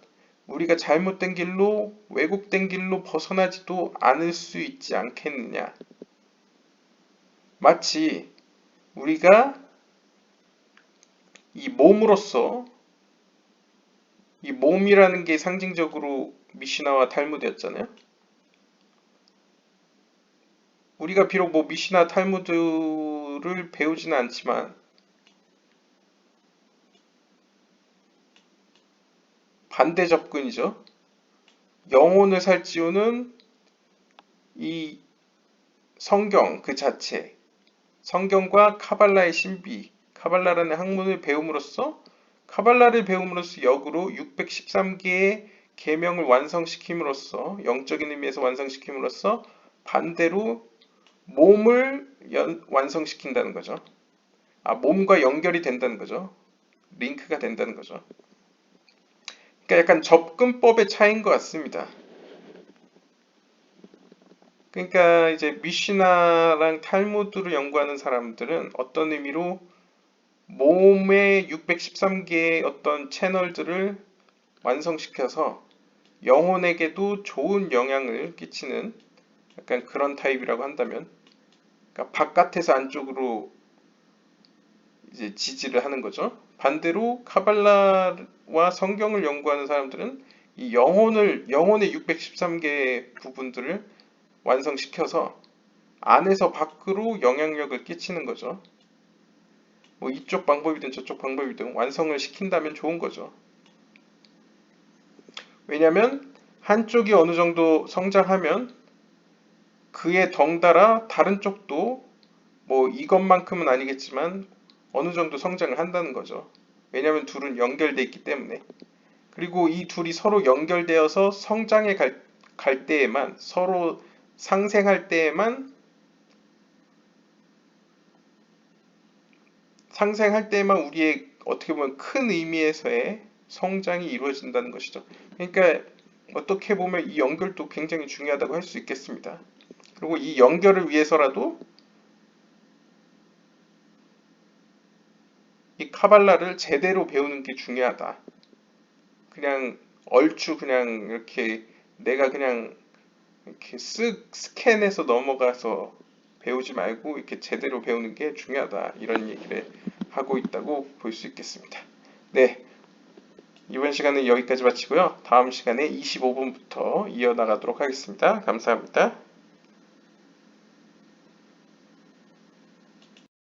[SPEAKER 1] 우리가 잘못된 길로 왜곡된 길로 벗어나지도 않을 수 있지 않겠느냐. 마치 우리가 이 몸으로서 이 몸이라는 게 상징적으로 미시나와 탈무드였잖아요. 우리가 비록 뭐 미시나 탈무드를 배우지는 않지만 반대 접근이죠. 영혼을 살찌우는 이 성경 그 자체, 성경과 카발라의 신비, 카발라라는 학문을 배움으로써 역으로 613개의 계명을 완성시킴으로써 영적인 의미에서 완성시킴으로써 반대로 몸을 완성시킨다는 거죠. 몸과 연결이 된다는 거죠. 링크가 된다는 거죠. 그러니까 약간 접근법의 차이인 것 같습니다. 그러니까 이제 미시나랑 탈무드를 연구하는 사람들은 어떤 의미로 몸의 613개의 어떤 채널들을 완성시켜서 영혼에게도 좋은 영향을 끼치는 약간 그런 타입이라고 한다면, 그러니까 바깥에서 안쪽으로 이제 지지를 하는 거죠. 반대로 카발라와 성경을 연구하는 사람들은 이 영혼의 613개의 부분들을 완성시켜서 안에서 밖으로 영향력을 끼치는 거죠. 뭐 이쪽 방법이든 저쪽 방법이든 완성을 시킨다면 좋은 거죠. 왜냐면 한쪽이 어느 정도 성장하면 그에 덩달아 다른 쪽도 뭐 이것만큼은 아니겠지만 어느 정도 성장을 한다는 거죠. 왜냐면 둘은 연결돼 있기 때문에. 그리고 이 둘이 서로 연결되어서 성장해 갈 때에만, 서로 상생할 때에만 우리의 어떻게 보면 큰 의미에서의 성장이 이루어진다는 것이죠. 그러니까 어떻게 보면 이 연결도 굉장히 중요하다고 할 수 있겠습니다. 그리고 이 연결을 위해서라도 이 카발라를 제대로 배우는 게 중요하다. 그냥 얼추 그냥 이렇게 내가 그냥 이렇게 쓱 스캔해서 넘어가서 배우지 말고 이렇게 제대로 배우는 게 중요하다. 이런 얘기를 하고 있다고 볼 수 있겠습니다. 네, 이번 시간은 여기까지 마치고요. 다음 시간에 25분부터 이어나가도록 하겠습니다. 감사합니다.